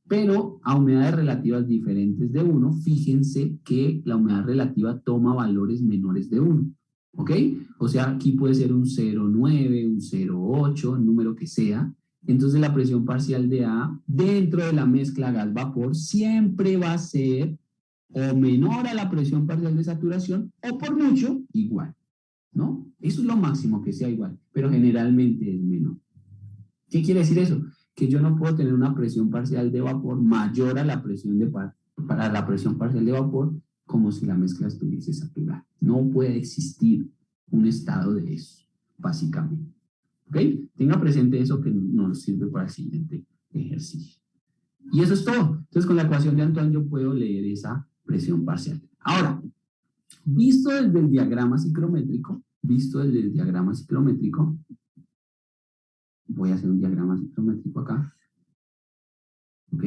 Pero a humedades relativas diferentes de 1, fíjense que la humedad relativa toma valores menores de 1. ¿Ok? O sea, aquí puede ser un 0,9, un 0,8, el número que sea. Entonces la presión parcial de A dentro de la mezcla gas-vapor siempre va a ser o menor a la presión parcial de saturación o por mucho igual, ¿no? Eso es lo máximo, que sea igual, pero generalmente es menor. ¿Qué quiere decir eso? Que yo no puedo tener una presión parcial de vapor mayor a la presión para la presión parcial de vapor como si la mezcla estuviese saturada. No puede existir un estado de eso, básicamente. ¿Ok? Tenga presente eso que nos sirve para el siguiente ejercicio. Y eso es todo. Entonces, con la ecuación de Antoine yo puedo leer esa presión parcial. Ahora, visto desde el diagrama ciclométrico, voy a hacer un diagrama ciclométrico acá. ¿Ok?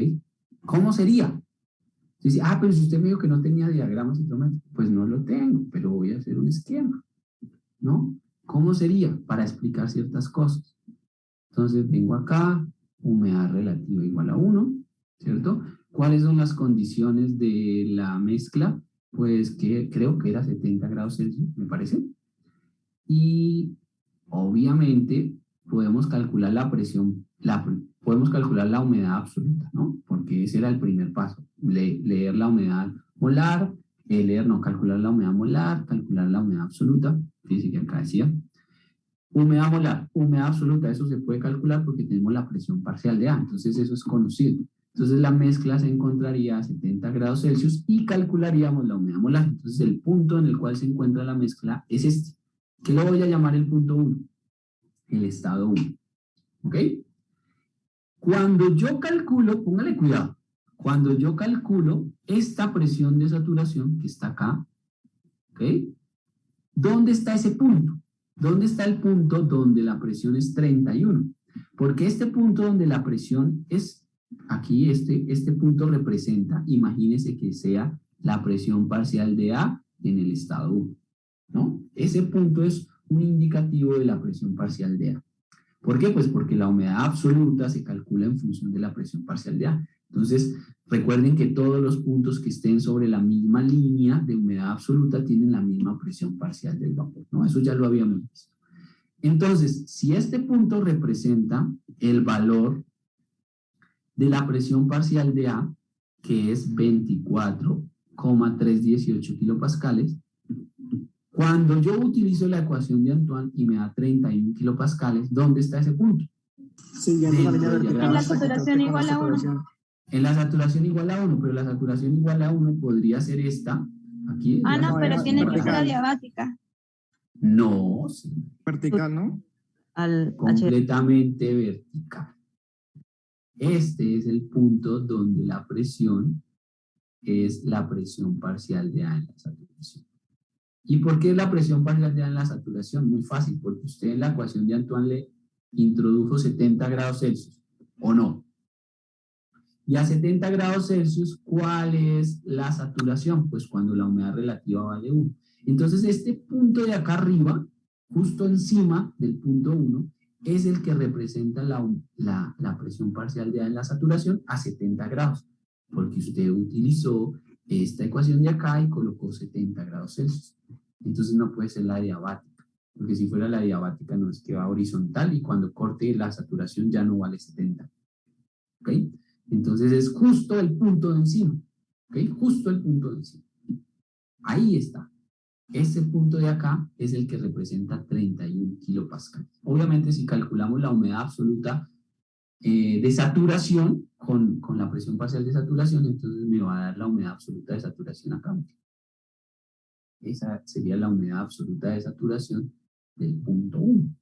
¿Cómo sería? Dice, pero si usted me dijo que no tenía diagrama ciclométrico, pues no lo tengo, pero voy a hacer un esquema, ¿no? ¿Cómo sería? Para explicar ciertas cosas. Entonces vengo acá, humedad relativa igual a 1, ¿cierto? ¿Cuáles son las condiciones de la mezcla? Pues que creo que era 70 grados Celsius, me parece. Y obviamente podemos calcular la presión, podemos calcular la humedad absoluta, ¿no? Porque ese era el primer paso, leer la humedad molar, calcular la humedad molar, calcular la humedad absoluta. Fíjense que acá decía humedad molar, humedad absoluta, eso se puede calcular porque tenemos la presión parcial de A, entonces eso es conocido. Entonces la mezcla se encontraría a 70 grados Celsius y calcularíamos la humedad molar. Entonces el punto en el cual se encuentra la mezcla es este, que lo voy a llamar el punto 1, el estado 1. ¿Ok? Cuando yo calculo, póngale cuidado, cuando yo calculo esta presión de saturación que está acá, ¿ok? ¿Dónde está ese punto? ¿Dónde está el punto donde la presión es 31? Porque este punto donde la presión es, aquí este punto representa, imagínese que sea la presión parcial de A en el estado 1, ¿no? Ese punto es un indicativo de la presión parcial de A. ¿Por qué? Pues porque la humedad absoluta se calcula en función de la presión parcial de A. Entonces, recuerden que todos los puntos que estén sobre la misma línea de humedad absoluta tienen la misma presión parcial del vapor, ¿no? Eso ya lo habíamos visto. Entonces, si este punto representa el valor de la presión parcial de A, que es 24,318 kilopascales, cuando yo utilizo la ecuación de Antoine y me da 31 kilopascales, ¿dónde está ese punto? Sí, ya en la línea vertical. En la saturación igual a 1. En la saturación igual a 1, pero la saturación igual a 1 podría ser esta. Aquí. No, pero tiene que ser vertical. adiabática. No, sí. Vertical, ¿no? Completamente vertical. Este es el punto donde la presión es la presión parcial de A en la saturación. ¿Y por qué es la presión parcial de A en la saturación? Muy fácil, porque usted en la ecuación de Antoine le introdujo 70 grados Celsius, ¿o no? Y a 70 grados Celsius, ¿cuál es la saturación? Pues cuando la humedad relativa vale 1. Entonces, este punto de acá arriba, justo encima del punto 1, es el que representa la presión parcial de A en la saturación a 70 grados, porque usted utilizó esta ecuación de acá y colocó 70 grados Celsius. Entonces no puede ser la adiabática, porque si fuera la adiabática no es que va horizontal y cuando corte la saturación ya no vale 70. ¿Ok? Entonces es justo el punto de encima. ¿Ok? Justo el punto de encima. Ahí está. Ese punto de acá es el que representa 31 kilopascales. Obviamente si calculamos la humedad absoluta de saturación con la presión parcial de saturación, entonces me va a dar la humedad absoluta de saturación acá. Esa sería la humedad absoluta de saturación del punto 1,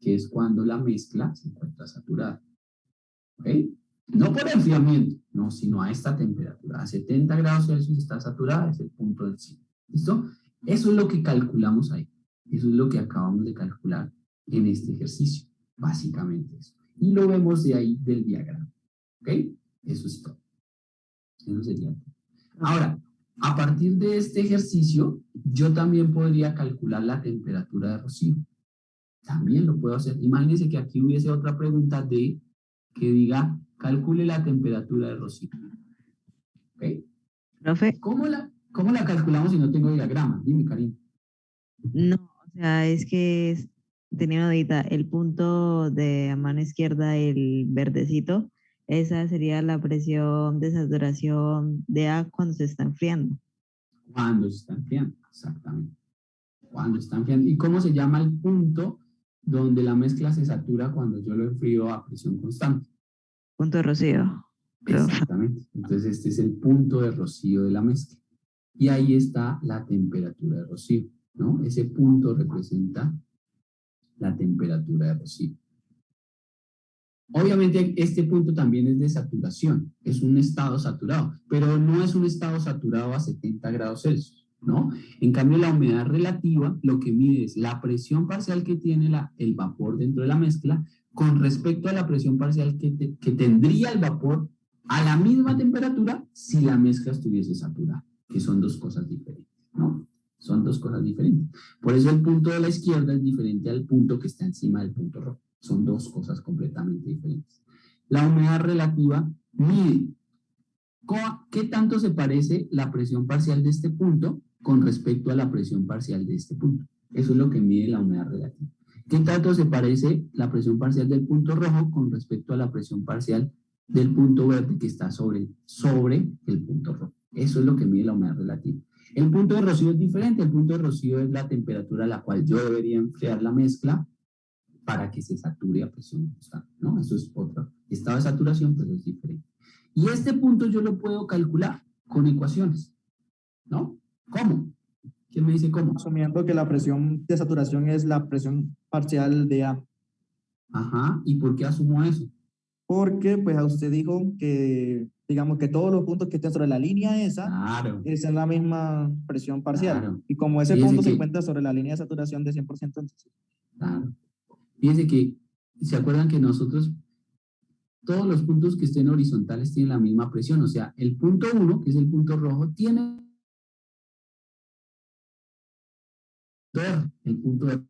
que es cuando la mezcla se encuentra saturada. ¿Ok? No por enfriamiento, no, sino a esta temperatura. A 70 grados Celsius está saturada, es el punto del encima. ¿Listo? Eso es lo que calculamos ahí. Eso es lo que acabamos de calcular en este ejercicio. Básicamente eso. Y lo vemos de ahí del diagrama. ¿Ok? Eso es todo. Eso sería todo. Ahora, a partir de este ejercicio, yo también podría calcular la temperatura de rocío. También lo puedo hacer. Imagínense que aquí hubiese otra pregunta que diga, calcule la temperatura de rocío. ¿Ok? Profe, ¿Cómo la calculamos si no tengo diagrama? Dime, Karim. no, o sea, es que tenía una dudita, el punto de a mano izquierda, el verdecito, esa sería la presión de saturación de A cuando se está enfriando. Cuando se está enfriando, exactamente. Cuando está enfriando. ¿Y cómo se llama el punto donde la mezcla se satura cuando yo lo enfrío a presión constante? Punto de rocío. Profe. Exactamente. Entonces este es el punto de rocío de la mezcla. Y ahí está la temperatura de rocío, ¿no? Ese punto representa la temperatura de rocío. Obviamente este punto también es de saturación, es un estado saturado, pero no es un estado saturado a 70 grados Celsius, ¿no? En cambio la humedad relativa lo que mide es la presión parcial que tiene el vapor dentro de la mezcla con respecto a la presión parcial que tendría el vapor a la misma temperatura si la mezcla estuviese saturada, que son dos cosas diferentes, ¿no? Son dos cosas diferentes. Por eso el punto de la izquierda es diferente al punto que está encima del punto rojo. Son dos cosas completamente diferentes. La humedad relativa mide qué tanto se parece la presión parcial de este punto con respecto a la presión parcial de este punto. Eso es lo que mide la humedad relativa. ¿Qué tanto se parece la presión parcial del punto rojo con respecto a la presión parcial del punto verde que está sobre el punto rojo? Eso es lo que mide la humedad relativa. El punto de rocío es diferente. El punto de rocío es la temperatura a la cual yo debería enfriar la mezcla para que se sature a presión constante, ¿no? Eso es otro estado de saturación, pero es diferente. Y este punto yo lo puedo calcular con ecuaciones, ¿no? ¿Cómo? ¿Quién me dice cómo? Asumiendo que la presión de saturación es la presión parcial de A. Ajá, ¿y por qué asumo eso? Porque pues a usted dijo que, digamos que todos los puntos que estén sobre la línea esa Claro, es en la misma presión parcial. claro. Y como ese Fíjese punto se que, encuentra sobre la línea de saturación de 100%, entonces, claro. Fíjense que, ¿se acuerdan que nosotros, todos los puntos que estén horizontales tienen la misma presión? O sea, el punto 1, que es el punto rojo, tiene el punto de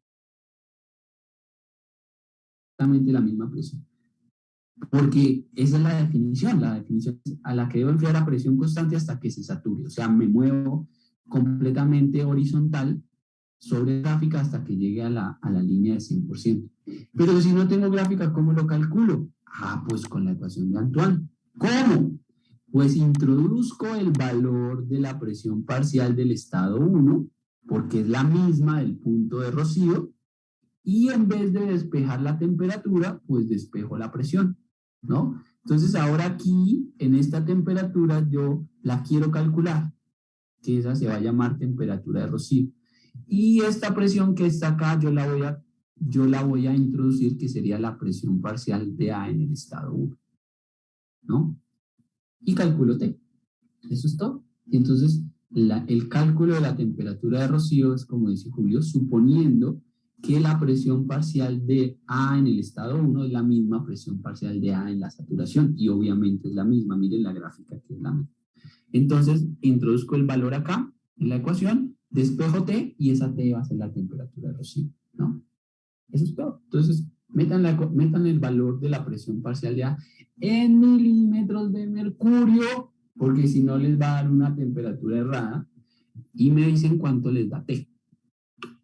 exactamente la misma presión. Porque esa es la definición es a la que debo enfriar a presión constante hasta que se sature. O sea, me muevo completamente horizontal sobre gráfica hasta que llegue a la línea de 100%. Pero si no tengo gráfica, ¿cómo lo calculo? Ah, pues con la ecuación de Antoine. ¿Cómo? Pues introduzco el valor de la presión parcial del estado 1, porque es la misma del punto de rocío, y en vez de despejar la temperatura, pues despejo la presión, ¿no? Entonces ahora aquí, en esta temperatura, yo la quiero calcular, que esa se va a llamar temperatura de rocío. Y esta presión que está acá, yo la voy a introducir, que sería la presión parcial de A en el estado 1, ¿no? Y calculo T. Eso es todo. Y entonces, el cálculo de la temperatura de rocío es, como dice Julio, suponiendo que la presión parcial de A en el estado 1 es la misma presión parcial de A en la saturación. Y obviamente es la misma. Miren la gráfica que es la misma. Entonces, introduzco el valor acá en la ecuación, despejo T y esa T va a ser la temperatura de rocío, ¿no? Eso es todo. Entonces, metan el valor de la presión parcial de A en milímetros de mercurio, porque si no les va a dar una temperatura errada, y me dicen cuánto les da T.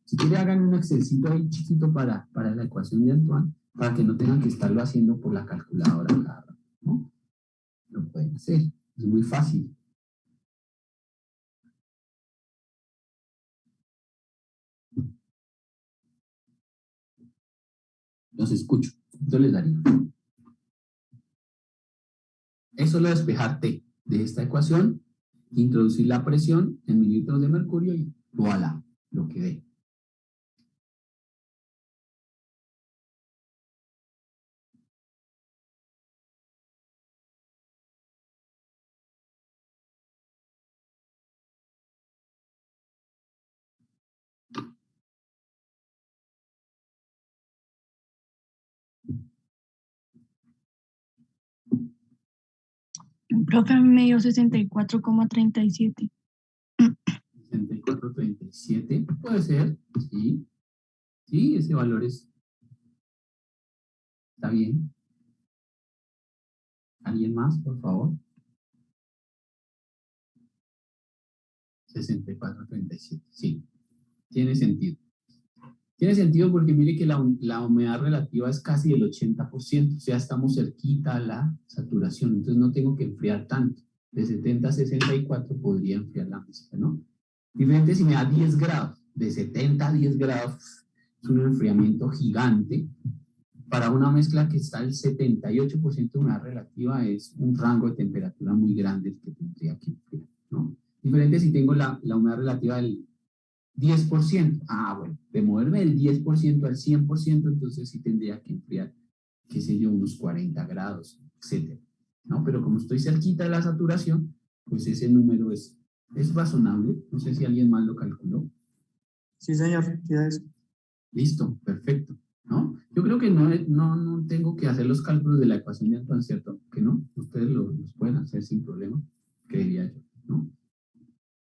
Si quieren, hagan un excelcito ahí chiquito para la ecuación de Antoine, para que no tengan que estarlo haciendo por la calculadora cada rato, ¿no? Lo pueden hacer, es muy fácil. Los escucho. Yo les daría. Eso es lo de despejar T de esta ecuación, introducir la presión en mililitros de mercurio y voilà, lo que dé. Profe, a mí me dio 64,37. 6437, puede ser, sí. Sí, ese valor está bien. ¿Alguien más, por favor? 6437, sí. Tiene sentido. Tiene sentido porque mire que la humedad relativa es casi del 80%, o sea, estamos cerquita a la saturación, entonces no tengo que enfriar tanto. De 70 a 64 podría enfriar la mezcla, ¿no? Diferente si me da 10 grados, de 70 a 10 grados es un enfriamiento gigante. Para una mezcla que está al 78% de humedad relativa es un rango de temperatura muy grande el que tendría que enfriar, ¿no? Diferente si tengo la humedad relativa del 10%. Ah, bueno, de moverme del 10% al 100%, entonces sí tendría que enfriar, qué sé yo, unos 40 grados, etcétera, ¿no? Pero como estoy cerquita de la saturación, pues ese número es razonable. No sé si alguien más lo calculó. Sí, señor. Sí, es. Listo, perfecto, ¿no? Yo creo que no tengo que hacer los cálculos de la ecuación de Antoine, ¿cierto? Que no, ustedes los pueden hacer sin problema, creería yo, ¿no?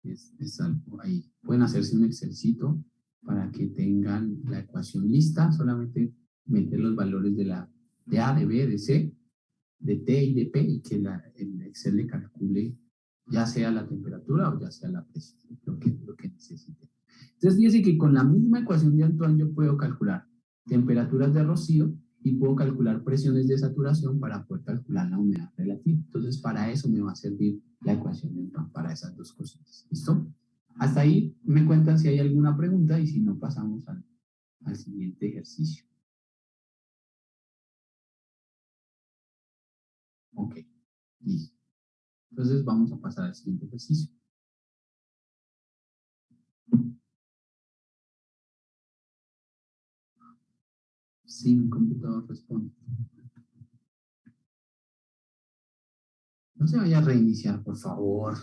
Es algo ahí. Pueden hacerse un Excelcito para que tengan la ecuación lista, solamente meter los valores de A, de B, de C, de T y de P, y que el Excel le calcule ya sea la temperatura o ya sea la presión, lo que necesite. Entonces dice que con la misma ecuación de Antoine yo puedo calcular temperaturas de rocío y puedo calcular presiones de saturación para poder calcular la humedad relativa. Entonces para eso me va a servir la ecuación de Antoine, para esas dos cositas. ¿Listo? Hasta ahí me cuentan si hay alguna pregunta y si no pasamos al siguiente ejercicio. Ok, listo. Entonces vamos a pasar al siguiente ejercicio. Sí, mi computador responde. No se vaya a reiniciar, por favor.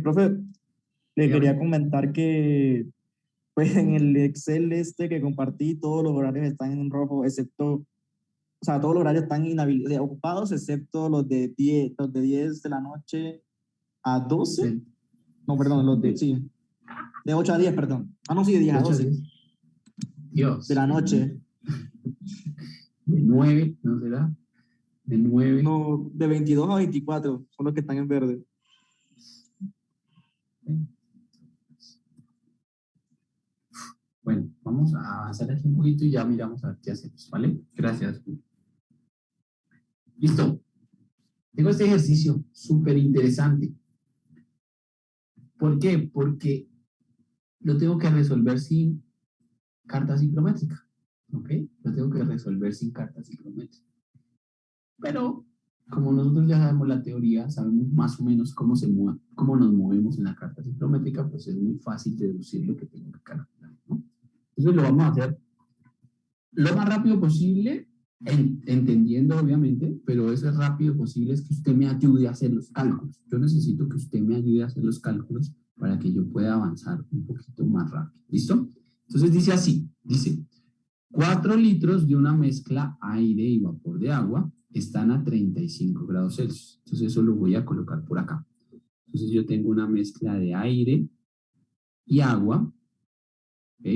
Profe, le Dígame. quería comentar que pues en el Excel que compartí, todos los horarios están en rojo, excepto, o sea, todos los horarios están ocupados, excepto los de 10 de la noche a 12. No, perdón, sí, de 8 a 10, perdón. Ah, no, sí, de 10 a 12. Dios. De la noche. De 9, ¿no será? De 9. No, de 22 a 24 son los que están en verde. Bueno, vamos a avanzar aquí un poquito y ya miramos a ver qué hacemos, ¿vale? Gracias. Listo. Tengo este ejercicio súper interesante. ¿Por qué? Porque lo tengo que resolver sin carta ciclométrica, ¿ok? Lo tengo que resolver sin carta ciclométrica. Pero, como nosotros ya sabemos la teoría, sabemos más o menos cómo nos movemos en la carta ciclométrica, pues es muy fácil deducir lo que tengo que calcular, ¿no? Entonces lo vamos a hacer lo más rápido posible, entendiendo obviamente, pero eso es rápido posible, es que usted me ayude a hacer los cálculos. Yo necesito que usted me ayude a hacer los cálculos para que yo pueda avanzar un poquito más rápido. ¿Listo? Entonces dice así, dice, 4 litros de una mezcla aire y vapor de agua están a 35 grados Celsius. Entonces eso lo voy a colocar por acá. Entonces yo tengo una mezcla de aire y agua, ¿ok?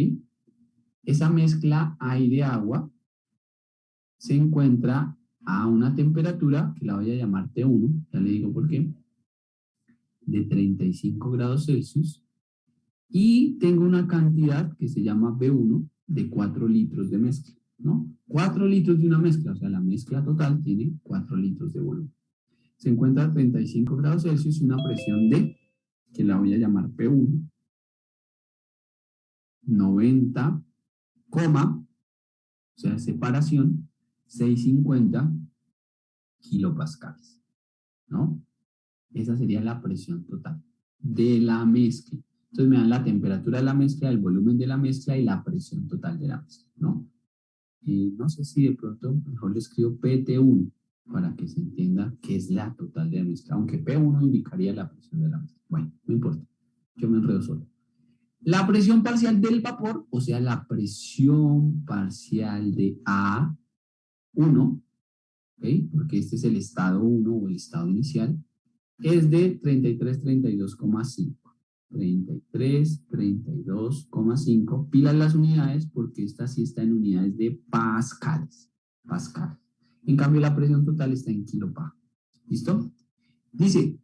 Esa mezcla aire-agua se encuentra a una temperatura que la voy a llamar T1, ya le digo por qué, de 35 grados Celsius, y tengo una cantidad que se llama B1 de 4 litros de mezcla, ¿no? 4 litros de una mezcla, o sea, la mezcla total tiene 4 litros de volumen. Se encuentra a 35 grados Celsius y una presión de, que la voy a llamar P1, 90, o sea, separación, 650 kilopascales, ¿no? Esa sería la presión total de la mezcla. Entonces me dan la temperatura de la mezcla, el volumen de la mezcla y la presión total de la mezcla, ¿no? No sé si de pronto mejor le escribo PT1 para que se entienda qué es la total de la mezcla, aunque P1 indicaría la presión de la mezcla. Bueno, no importa, yo me enredo solo. La presión parcial del vapor, o sea, la presión parcial de A1, ¿ok? Porque este es el estado 1 o el estado inicial, es de 3332,5. 3332,5. Pilas las unidades porque esta sí está en unidades de pascales. Pascal. En cambio, la presión total está en kilopascal. ¿Listo? Dice,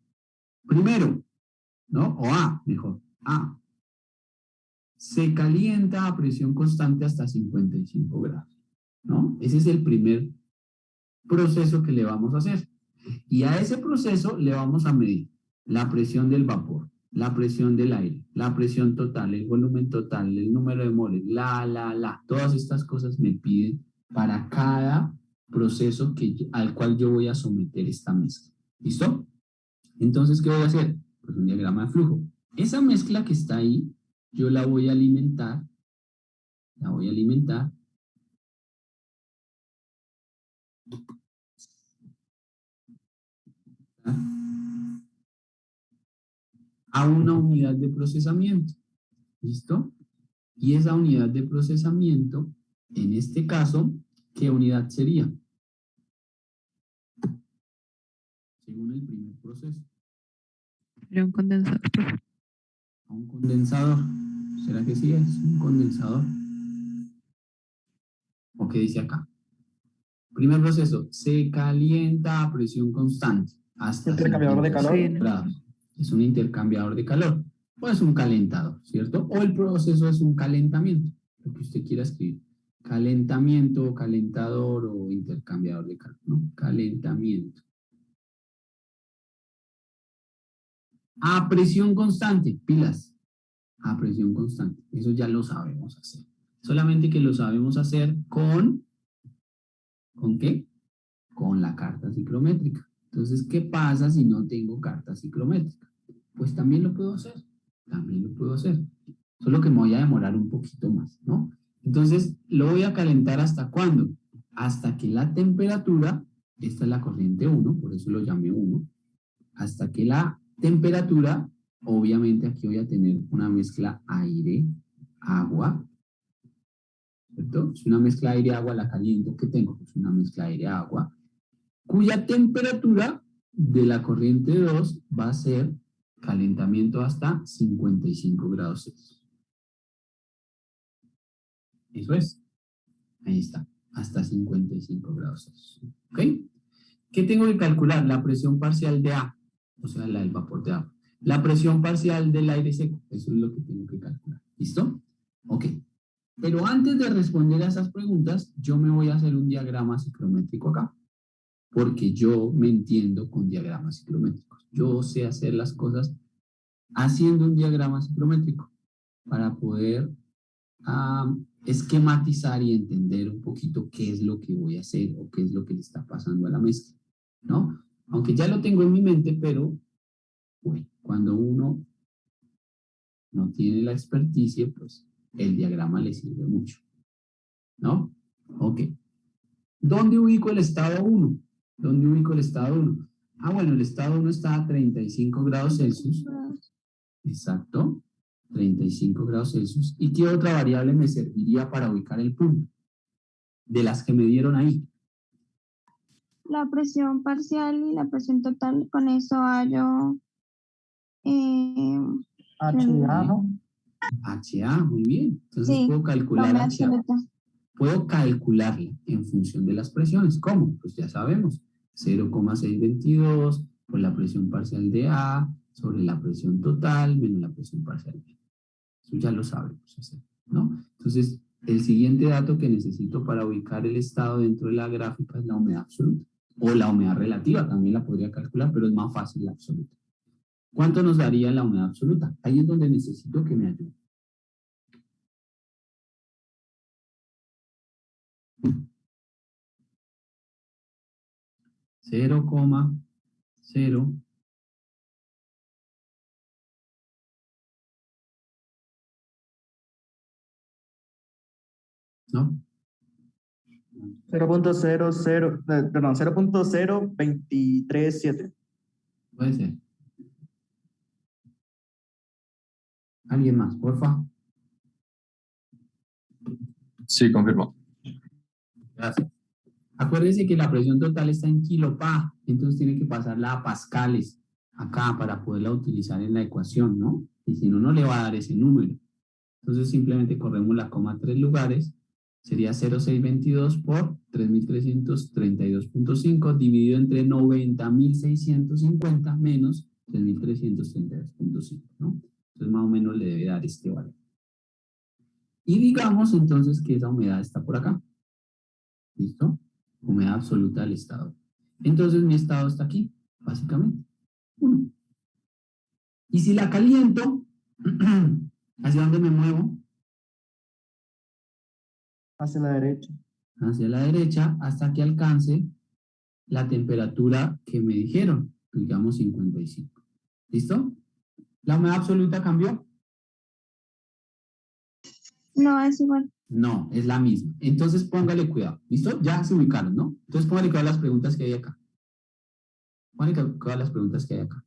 primero, ¿no? O A, mejor. A. Se calienta a presión constante hasta 55 grados. ¿No? Ese es el primer proceso que le vamos a hacer. Y a ese proceso le vamos a medir la presión del vapor, la presión del aire, la presión total, el volumen total, el número de moles, todas estas cosas me piden para cada proceso al cual yo voy a someter esta mezcla. ¿Listo? Entonces, ¿qué voy a hacer? Pues un diagrama de flujo. Esa mezcla que está ahí, yo la voy a alimentar, a una unidad de procesamiento. ¿Listo? Y esa unidad de procesamiento, en este caso, ¿qué unidad sería? Según el primer proceso. Sería un condensador. Un condensador. ¿Será que sí es un condensador? ¿O qué dice acá? Primer proceso, se calienta a presión constante hasta Intercambiador de calor. 55 grados. Es un intercambiador de calor. O es un calentador, ¿cierto? O el proceso es un calentamiento, lo que usted quiera escribir. Calentamiento, calentador o intercambiador de calor, ¿no? Calentamiento. A presión constante, pilas. A presión constante. Eso ya lo sabemos hacer. Solamente que lo sabemos hacer ¿con qué? Con la carta ciclométrica. Entonces, ¿qué pasa si no tengo carta ciclométrica? Pues también lo puedo hacer. Solo que me voy a demorar un poquito más, ¿no? Entonces, lo voy a calentar ¿hasta cuándo? Hasta que la temperatura, esta es la corriente 1, por eso lo llamé 1, hasta que la temperatura, obviamente aquí voy a tener una mezcla aire-agua, ¿cierto? Es una mezcla aire-agua, la caliento que tengo, pues una mezcla aire-agua, cuya temperatura de la corriente 2 va a ser calentamiento hasta 55 grados Celsius. Eso es. Ahí está, hasta 55 grados Celsius. ¿Ok? ¿Qué tengo que calcular? La presión parcial de A, o sea, la del vapor de agua. La presión parcial del aire seco, eso es lo que tengo que calcular. ¿Listo? Ok. Pero antes de responder a esas preguntas, yo me voy a hacer un diagrama ciclométrico acá, porque yo me entiendo con diagramas ciclométricos. Yo sé hacer las cosas haciendo un diagrama ciclométrico para poder esquematizar y entender un poquito qué es lo que voy a hacer o qué es lo que le está pasando a la mezcla, ¿no? Aunque ya lo tengo en mi mente, pero cuando uno no tiene la experticia, pues el diagrama le sirve mucho, ¿no? Ok. ¿Dónde ubico el estado 1? ¿Dónde ubico el estado 1? Ah, bueno, el estado 1 está a 35 grados Celsius. Exacto. 35 grados Celsius. ¿Y qué otra variable me serviría para ubicar el punto? De las que me dieron ahí. La presión parcial y la presión total, con eso hallo HA, ¿no? HA, muy bien. Entonces sí, puedo calcular la HA. absoluta. Puedo calcularla en función de las presiones. ¿Cómo? Pues ya sabemos. 0,622 por la presión parcial de A sobre la presión total menos la presión parcial de B. Eso ya lo sabemos hacer, ¿no? Entonces, el siguiente dato que necesito para ubicar el estado dentro de la gráfica es la humedad absoluta. O la humedad relativa, también la podría calcular, pero es más fácil la absoluta. ¿Cuánto nos daría la humedad absoluta? Ahí es donde necesito que me ayude. Cero, ¿no? 0.237. Puede ser. ¿Alguien más, porfa? Sí, confirmo. Gracias. Acuérdense que la presión total está en kilopascal, entonces tiene que pasarla a pascales. acá para poderla utilizar en la ecuación, ¿no? Y si no, no le va a dar ese número. Entonces simplemente corremos la coma a 3 lugares, sería 0,622 por 3.332.5 dividido entre 90.650 menos 3.332.5, ¿no? Entonces más o menos le debe dar este valor. Y digamos entonces que esa humedad está por acá. ¿Listo? Humedad absoluta del estado. Entonces mi estado está aquí, básicamente. 1. Y si la caliento, ¿hacia dónde me muevo? Hacia la derecha. Hacia la derecha hasta que alcance la temperatura que me dijeron, digamos 55. ¿Listo? ¿La humedad absoluta cambió? No, es igual. No, es la misma. Entonces póngale cuidado. ¿Listo? Ya se ubicaron, ¿no? Entonces póngale cuidado a las preguntas que hay acá. Póngale cuidado a las preguntas que hay acá.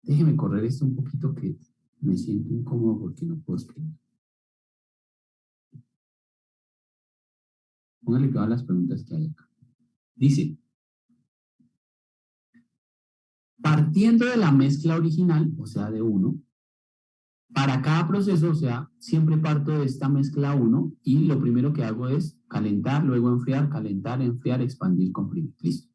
Déjeme correr esto un poquito que me siento incómodo porque no puedo escribir. Póngale cuidado a las preguntas que hay acá. Dice, partiendo de la mezcla original, o sea, de 1, para cada proceso, o sea, siempre parto de esta mezcla 1 y lo primero que hago es calentar, luego enfriar, calentar, enfriar, expandir, comprimir. Listo.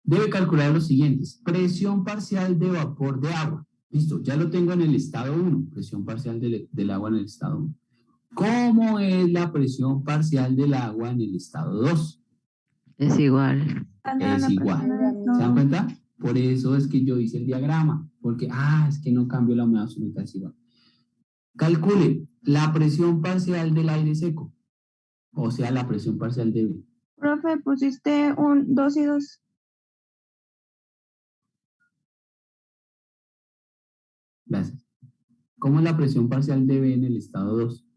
Debe calcular los siguientes. Presión parcial de vapor de agua. Listo, ya lo tengo en el estado 1. Presión parcial del agua en el estado 1. ¿Cómo es la presión parcial del agua en el estado 2? Es igual. Es igual. ¿Se dan cuenta? Por eso es que yo hice el diagrama. Porque, es que no cambio la humedad absoluta, es igual. Calcule la presión parcial del aire seco. O sea, la presión parcial de B. Profe, pusiste un 2 y 2. Gracias. ¿Cómo es la presión parcial de B en el estado 2?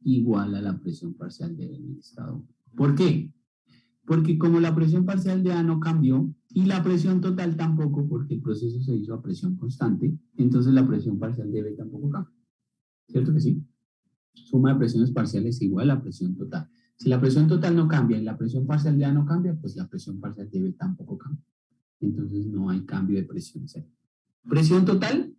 Igual a la presión parcial de B en el estado 1. ¿Por qué? Porque como la presión parcial de A no cambió y la presión total tampoco, porque el proceso se hizo a presión constante, entonces la presión parcial de B tampoco cambia. ¿Cierto que sí? Suma de presiones parciales igual a la presión total. Si la presión total no cambia y la presión parcial de A no cambia, pues la presión parcial de B tampoco cambia. Entonces no hay cambio de presión. Presión total,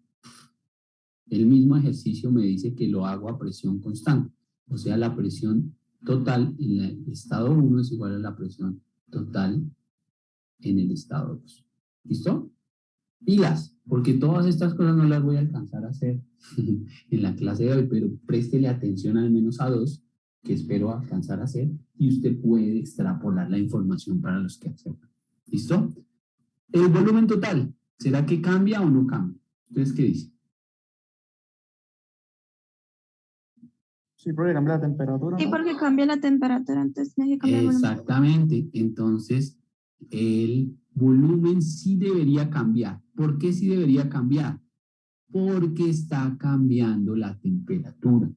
el mismo ejercicio me dice que lo hago a presión constante. O sea, la presión total en el estado 1 es igual a la presión total en el estado 2. ¿Listo? Pilas, porque todas estas cosas no las voy a alcanzar a hacer en la clase de hoy, pero préstele atención al menos a 2 que espero alcanzar a hacer y usted puede extrapolar la información para los que hacen. ¿Listo? El volumen total, ¿será que cambia o no cambia? ¿Ustedes qué dicen? Sí, porque cambia la temperatura. Sí, ¿no? porque cambia la temperatura, entonces tiene que cambiar el volumen. Exactamente, entonces el volumen sí debería cambiar. ¿Por qué sí debería cambiar? Porque está cambiando la temperatura.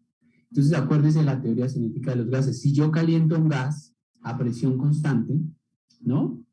Entonces acuérdense de la teoría cinética de los gases. Si yo caliento un gas a presión constante, ¿no?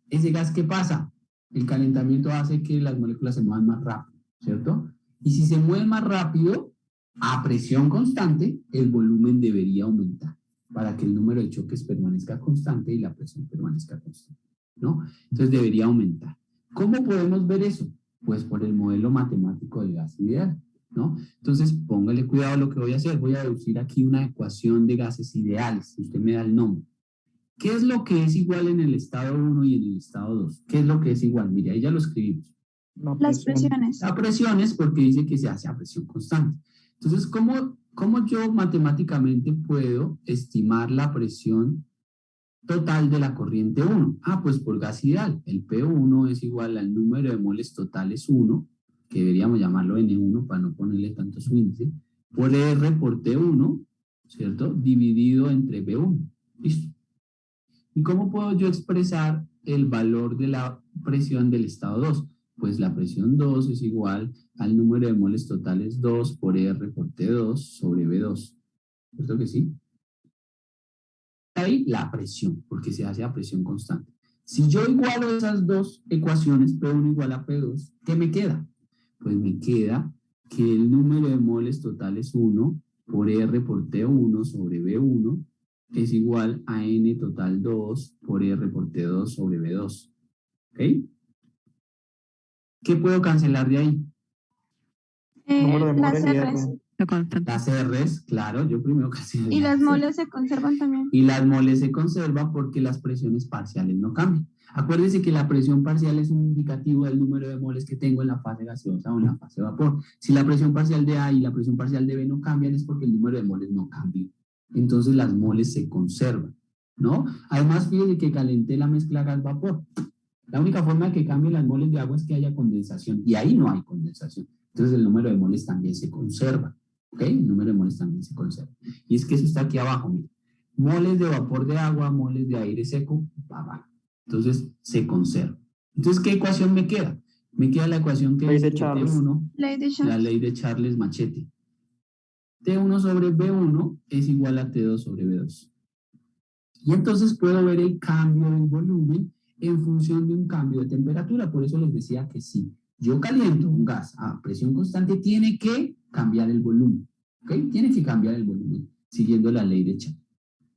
Ese gas, ¿qué pasa? El calentamiento hace que las moléculas se muevan más rápido, ¿cierto? Y si se mueven más rápido, a presión constante, el volumen debería aumentar para que el número de choques permanezca constante y la presión permanezca constante, ¿no? Entonces debería aumentar. ¿Cómo podemos ver eso? Pues por el modelo matemático del gas ideal, ¿no? Entonces póngale cuidado a lo que voy a hacer. Voy a deducir aquí una ecuación de gases ideales, si usted me da el nombre. ¿Qué es lo que es igual en el estado 1 y en el estado 2? ¿Qué es lo que es igual? Mire, ahí ya lo escribimos. Las presiones. La presión es porque dice que se hace a presión constante. Entonces, ¿cómo yo matemáticamente puedo estimar la presión total de la corriente 1? Pues por gas ideal. El P1 es igual al número de moles totales 1, que deberíamos llamarlo N1 para no ponerle tanto su índice, por R por T1, ¿cierto? Dividido entre B1. ¿Listo? ¿Y cómo puedo yo expresar el valor de la presión del estado 2? Pues la presión 2 es igual al número de moles totales 2 por R por T2 sobre B2. ¿Cierto que sí? Ahí la presión, porque se hace a presión constante. Si yo igualo esas dos ecuaciones, P1 igual a P2, ¿qué me queda? Pues me queda que el número de moles totales 1 por R por T1 sobre B1 es igual a N total 2 por R por T2 sobre B2. ¿Qué puedo cancelar de ahí? Número de Las moles y R's. R. La constante. Las R's, claro, yo primero cancelo Y las las moles se conservan también. Y las moles se conservan porque las presiones parciales no cambian. Acuérdense que la presión parcial es un indicativo del número de moles que tengo en la fase gaseosa o en la fase de vapor. Si la presión parcial de A y la presión parcial de B no cambian, es porque el número de moles no cambia. Entonces las moles se conservan, ¿no? Además, fíjense que calenté la mezcla gas-vapor. La única forma de que cambien las moles de agua es que haya condensación, y ahí no hay condensación. Entonces el número de moles también se conserva, ¿ok? El número de moles también se conserva. Y es que eso está aquí abajo, miren. Moles de vapor de agua, moles de aire seco, abajo. Entonces se conserva. Entonces, ¿qué ecuación me queda? Me queda la ecuación que Ley dice de que Charles. T1, Ley de la Charles. ley de Charles Machete. T1 sobre B1 es igual a T2 sobre B2. Y entonces puedo ver el cambio del volumen en función de un cambio de temperatura. Por eso les decía que si yo caliento un gas a presión constante, tiene que cambiar el volumen. ¿Ok? Tiene que cambiar el volumen, siguiendo la ley de Charles.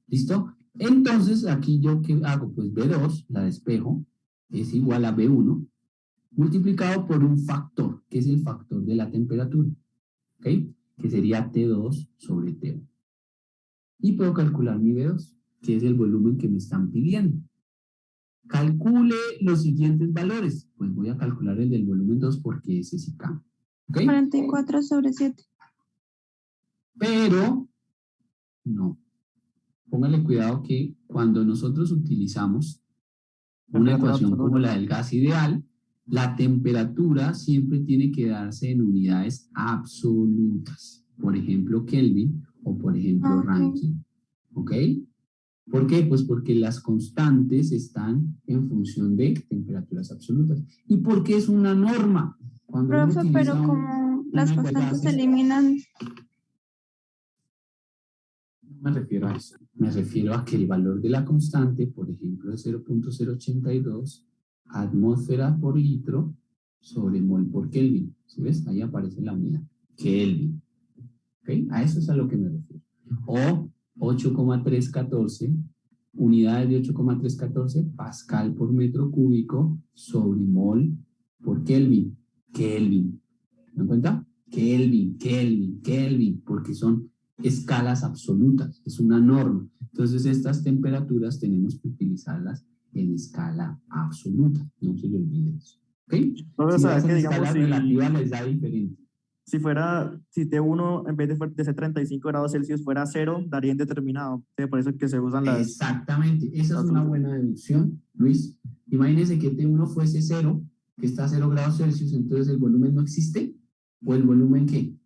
¿Listo? Entonces, aquí yo, ¿qué hago? Pues B2, la despejo, es igual a B1, multiplicado por un factor, que es el factor de la temperatura. ¿Ok? Que sería T2 sobre T1. Y puedo calcular mi B2, que es el volumen que me están pidiendo. Calcule los siguientes valores. Pues voy a calcular el del volumen 2 porque ese sí cambia. ¿Ok? 44 sobre 7. Pero, no. Póngale cuidado que cuando nosotros utilizamos una Temperatura ecuación como absoluta. la del gas ideal, la temperatura siempre tiene que darse en unidades absolutas. Por ejemplo, Kelvin o por ejemplo Ok. Rankine. ¿Ok? ¿Por qué? Pues porque las constantes están en función de temperaturas absolutas. ¿Y por qué es una norma? Cuando uno Profe, pero utiliza como las una constantes se ecuación, eliminan, no me refiero a eso. Me refiero a que el valor de la constante, por ejemplo, es 0.082 atmósfera por litro sobre mol por Kelvin. ¿Sí ves? Ahí aparece la unidad. Kelvin. ¿Ok? A eso es a lo que me refiero. O 8,314 unidades de 8,314 pascal por metro cúbico sobre mol por Kelvin. Kelvin. ¿Me dan cuenta? Kelvin, Kelvin, Kelvin, porque son escalas absolutas, es una norma. Entonces, estas temperaturas tenemos que utilizarlas en escala absoluta. No se le olvide eso. ¿Ok? Entonces, Si o sea, das que en digamos, escala relativa, les da diferente. si T1 en vez de ser 35 grados Celsius fuera 0, daría indeterminado. Sí, por eso es que se usan Exactamente, esa es las una buena deducción, Luis. Imagínense que T1 fuese 0, que está a 0 grados Celsius, entonces el volumen no existe. ¿O el volumen qué?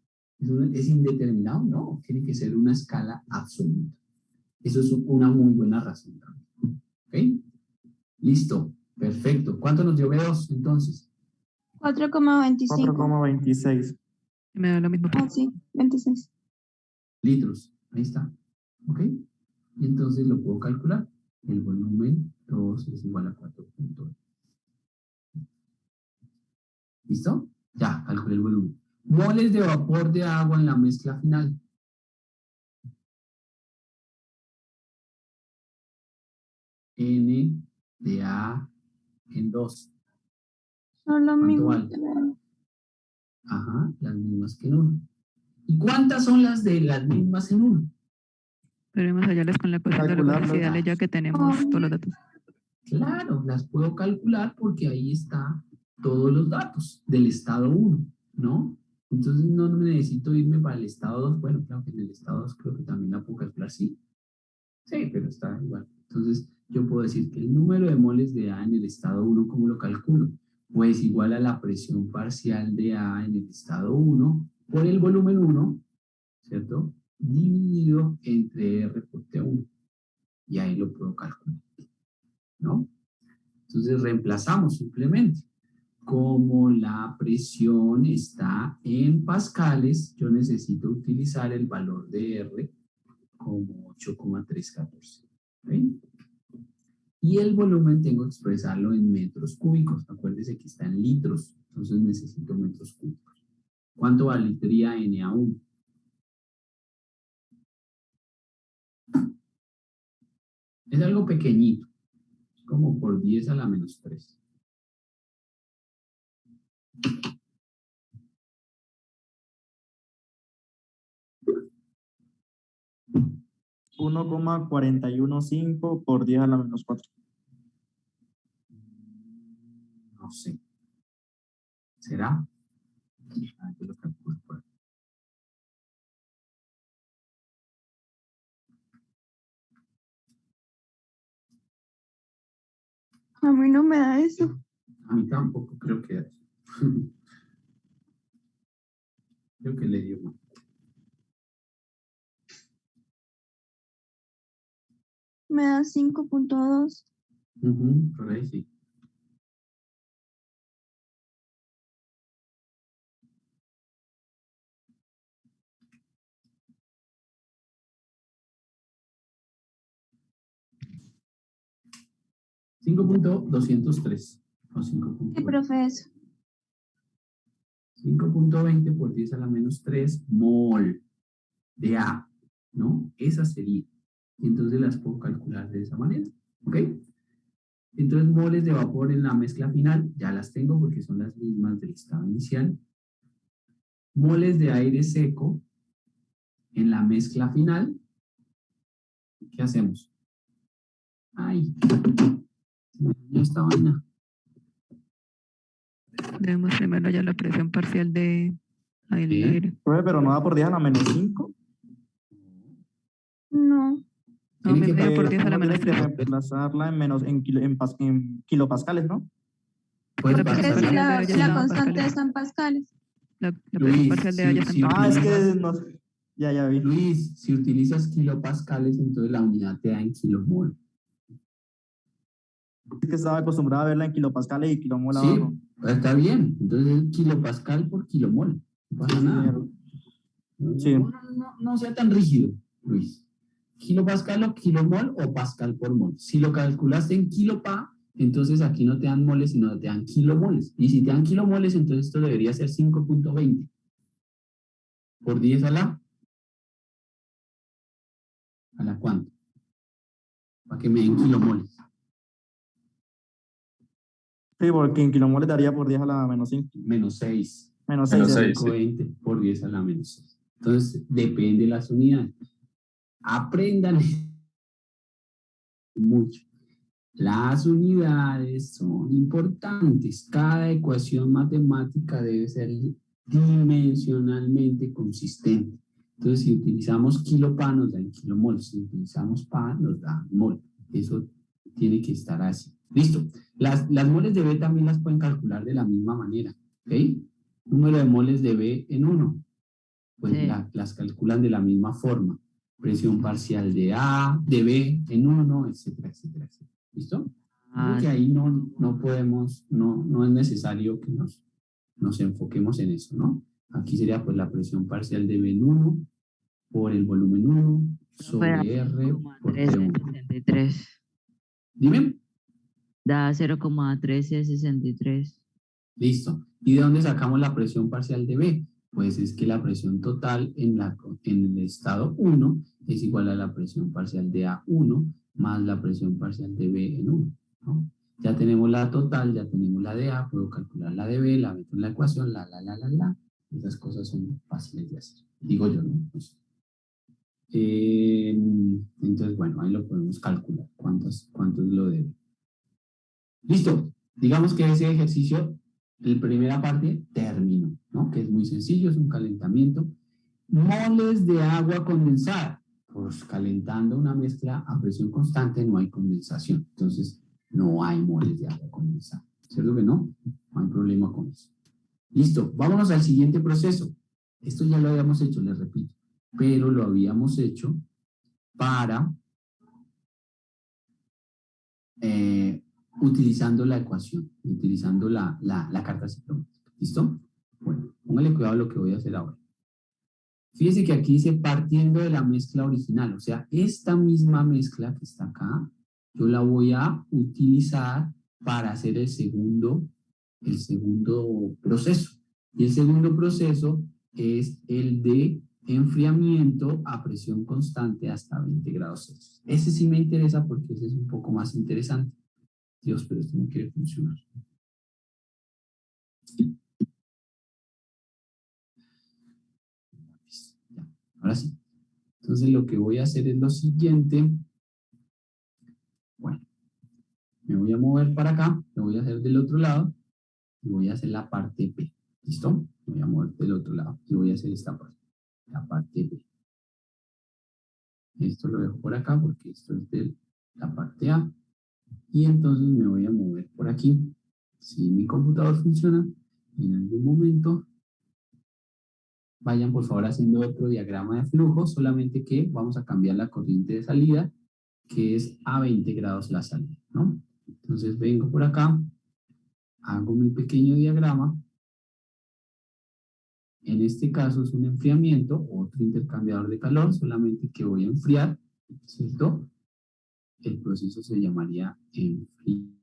¿Es indeterminado? No, tiene que ser una escala absoluta. Eso es una muy buena razón también. ¿Ok? Listo, perfecto. ¿Cuánto nos dio B2 entonces? 4,25. 4,26. Me da lo mismo. Ah, sí, 26. Litros. Ahí está. ¿Ok? Y entonces lo puedo calcular. El volumen 2 es igual a 4.2. ¿Listo? Ya, calculé el volumen. Moles de vapor de agua en la mezcla final. N de A en 2. Son lo ¿Cuánto mismo. vale? Ajá, las mismas que en 1. ¿Y cuántas son las de las mismas en 1? Pero vamos allá con la ecuación de los gases Calcularlo. ideales ya que tenemos todos los datos. Claro, las puedo calcular porque ahí está todos los datos del estado 1, ¿no? Entonces no me necesito irme para el estado 2. Bueno, claro que en el estado 2 creo que también la puedo calcular, sí. Sí, pero está igual. Entonces yo puedo decir que el número de moles de A en el estado 1, ¿cómo lo calculo? Pues igual a la presión parcial de A en el estado 1 por el volumen 1, ¿cierto? Dividido entre R por T1. Y ahí lo puedo calcular, ¿no? Entonces reemplazamos simplemente. Como la presión está en pascales, yo necesito utilizar el valor de R como 8,314. ¿Okay? Y el volumen tengo que expresarlo en metros cúbicos. Acuérdense que está en litros, entonces necesito metros cúbicos. ¿Cuánto valdría Na1? Es algo pequeñito, como por 10 a la menos 3. $1,415 por 10 a la menos 4. No sé. ¿Será? Ah, yo lo calculo por aquí. A mí no me da eso. A mí tampoco creo que creo que le dio mal. Me da 5.2. Por ahí sí. $5.203 o ¿Qué 5.20. profe es? 5.20 por 10 a la menos 3 mol de A, ¿no? Esa sería. Y entonces las puedo calcular de esa manera, ¿ok? Entonces moles de vapor en la mezcla final, ya las tengo porque son las mismas del estado inicial. Moles de aire seco en la mezcla final. ¿Qué hacemos? Ay, ya esta vaina. Debemos primero ya la presión parcial de el ¿Sí? aire. Profe, pero no da por 10 a la menos 5. No. No, Tiene que media por 10 a la Uno tiene menos que 3. reemplazarla en kilopascales, ¿no? Pues La Porque presión es que parcial de la, A ya la está en constante pascales. está en pascales. La presión Luis, parcial de A ya está en si pascales. Es que utilizas, no, ya vi. Luis, si utilizas kilopascales, entonces la unidad te da en kilomol. Es que estaba acostumbrado a verla en kilopascales y kilomol Sí, abajo. está bien. Entonces es kilopascal por kilomol. No pasa Sí, nada. señor. No, Sí. no sea tan rígido, Luis. Kilopascal o kilomol o pascal por mol. Si lo calculaste en kilopa, entonces aquí no te dan moles, sino te dan kilomoles. Y si te dan kilomoles, entonces esto debería ser 5.20 por 10 a la cuánto. Para que me den kilomoles. Sí, porque en kilomoles daría por 10 a la menos 5. Menos 6. Menos Menos 6. 6. 5.20 por 10 a la menos 6. Entonces, depende de las unidades. Aprendan mucho. Las unidades son importantes. Cada ecuación matemática debe ser dimensionalmente consistente. Entonces, si utilizamos kilopa, nos da en kilomol. Si utilizamos pa, nos da mol. Eso tiene que estar así. Listo. Las moles de B también las pueden calcular de la misma manera. ¿Ok? Número de moles de B en 1. Pues Sí. las calculan de la misma forma. Presión parcial de A, de B en 1, etcétera, etcétera, etcétera. ¿Listo? Porque ahí no podemos, no es necesario que nos enfoquemos en eso, ¿no? Aquí sería pues la presión parcial de B en 1 por el volumen 1 sobre R por T1. 0,1363. Dime. Da 0,1363. Listo. ¿Y de dónde sacamos la presión parcial de B? Pues es que la presión total en el estado 1 es igual a la presión parcial de A1 más la presión parcial de B en 1, ¿no? Ya tenemos la total, ya tenemos la de A, puedo calcular la de B, la meto en la ecuación, la. Esas cosas son fáciles de hacer. Digo yo, ¿no? Pues, entonces, bueno, ahí lo podemos calcular. ¿Cuánto es lo de B? Listo. Digamos que ese ejercicio, la primera parte, terminó, ¿no? Que es muy sencillo, es un calentamiento. Moles de agua condensada. Pues calentando una mezcla a presión constante no hay condensación. Entonces, no hay moles de agua condensada. ¿Cierto que no? No hay problema con eso. Listo. Vámonos al siguiente proceso. Esto ya lo habíamos hecho, les repito. Pero lo habíamos hecho para utilizando la ecuación, utilizando la carta ciclométrica. ¿Listo? Bueno, póngale cuidado a lo que voy a hacer ahora. Fíjese que aquí dice partiendo de la mezcla original, o sea, esta misma mezcla que está acá, yo la voy a utilizar para hacer el segundo proceso. Y el segundo proceso es el de enfriamiento a presión constante hasta 20 grados Celsius. Ese sí me interesa porque ese es un poco más interesante. Dios, pero esto no quiere funcionar. Ahora sí. Entonces lo que voy a hacer es lo siguiente. Bueno, me voy a mover para acá, lo voy a hacer del otro lado y voy a hacer la parte P. ¿Listo? Me voy a mover del otro lado y voy a hacer esta parte, la parte P. Esto lo dejo por acá porque esto es de la parte A. Y entonces me voy a mover por aquí. Si mi computador funciona, en algún momento, vayan por favor haciendo otro diagrama de flujo, solamente que vamos a cambiar la corriente de salida, que es a 20 grados la salida, ¿no? Entonces vengo por acá, hago mi pequeño diagrama. En este caso es un enfriamiento, otro intercambiador de calor, solamente que voy a enfriar, ¿cierto? El proceso se llamaría enfriamiento.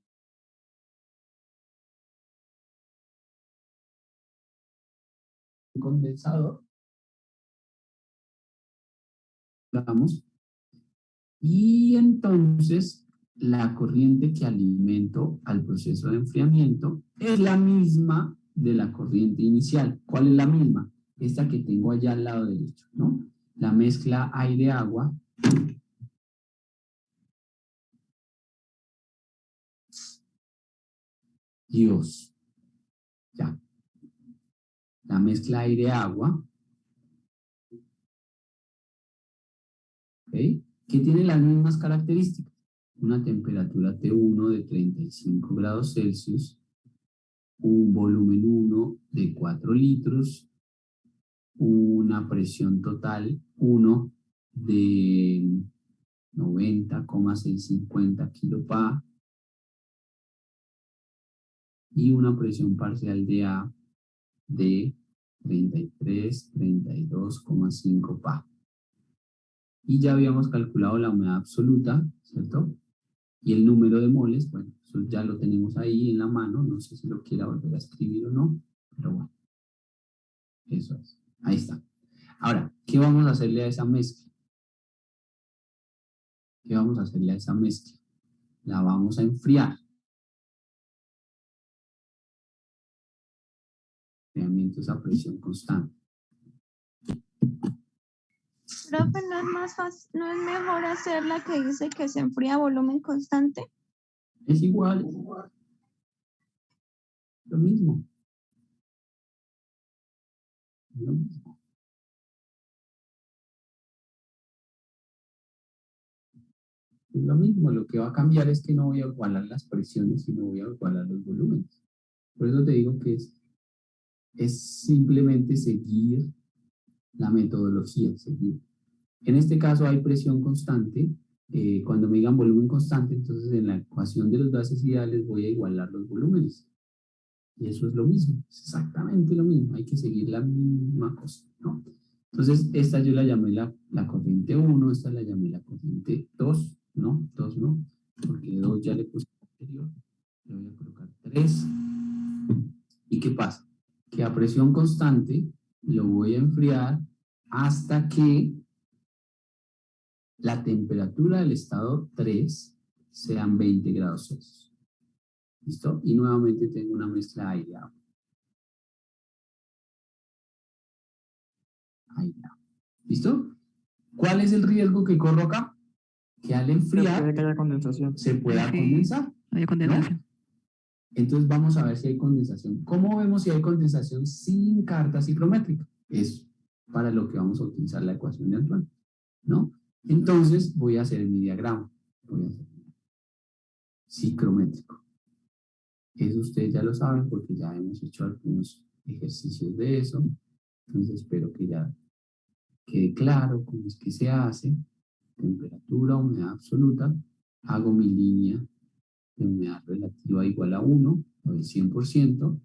Condensador. Vamos. Y entonces la corriente que alimento al proceso de enfriamiento es la misma de la corriente inicial. ¿Cuál es la misma? Esta que tengo allá al lado derecho, ¿no? La mezcla aire-agua. Dios. Ya. La mezcla aire-agua. ¿Ok? Que tiene las mismas características. Una temperatura T1 de 35 grados Celsius, un volumen 1 de 4 litros, una presión total 1 de 90,650 kPa y una presión parcial de A de 32,5 Pa. Y ya habíamos calculado la humedad absoluta, ¿cierto? Y el número de moles, bueno, eso ya lo tenemos ahí en la mano, no sé si lo quiera volver a escribir o no, pero bueno, eso es, ahí está. Ahora, ¿qué vamos a hacerle a esa mezcla? ¿Qué vamos a hacerle a esa mezcla? La vamos a enfriar. Enfriamiento es a presión constante. Profe, ¿no es más fácil, no es mejor hacer la que dice que se enfría a volumen constante? Es igual. Lo mismo. Lo mismo. Es lo mismo. Lo que va a cambiar es que no voy a igualar las presiones, sino voy a igualar los volúmenes. Por eso te digo que es simplemente seguir la metodología, seguir. En este caso hay presión constante. Cuando me digan volumen constante, entonces en la ecuación de los gases ideales voy a igualar los volúmenes. Y eso es lo mismo, es exactamente lo mismo. Hay que seguir la misma cosa, ¿no? Entonces, esta yo la llamé la corriente 1, esta la llamé la corriente 2, ¿no? 2 no, porque 2 ya le puse anterior. Le voy a colocar 3. ¿Y qué pasa? Que a presión constante lo voy a enfriar hasta que la temperatura del estado 3 sean 20 grados Celsius. ¿Listo? Y nuevamente tengo una mezcla aire-agua. Aire-agua. ¿Listo? ¿Cuál es el riesgo que corro acá? Que al enfriar puede que haya condensación. se pueda Sí, condensar. hay condensación. ¿no? Entonces vamos a ver si hay condensación. ¿Cómo vemos si hay condensación sin carga ciclométrica? Es para lo que vamos a utilizar la ecuación de Antoine, ¿no? Entonces voy a hacer mi diagrama. Voy a hacer ciclométrico. Eso ustedes ya lo saben porque ya hemos hecho algunos ejercicios de eso. Entonces espero que ya quede claro cómo es que se hace. Temperatura, humedad absoluta. Hago mi línea de humedad relativa igual a 1 o del 100%.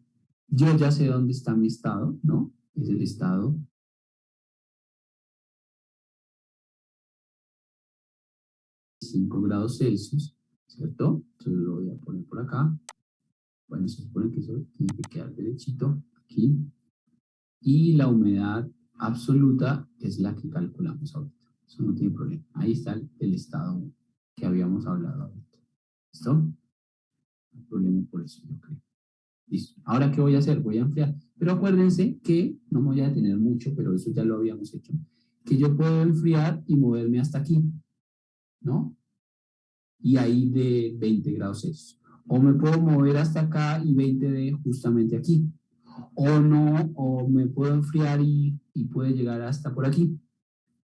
Yo ya sé dónde está mi estado, ¿no? Es el estado 5 grados Celsius, ¿cierto? Entonces lo voy a poner por acá. Bueno, se supone que eso tiene que quedar derechito aquí. Y la humedad absoluta es la que calculamos ahorita. Eso no tiene problema. Ahí está el estado que habíamos hablado ahorita. ¿Listo? No hay problema por eso, yo creo. Listo. Ahora, ¿qué voy a hacer? Voy a enfriar. Pero acuérdense que, no me voy a detener mucho, pero eso ya lo habíamos hecho, que yo puedo enfriar y moverme hasta aquí, ¿no? Y ahí de 20 grados Celsius. O me puedo mover hasta acá y 20 de justamente aquí. O no, o me puedo enfriar y puede llegar hasta por aquí,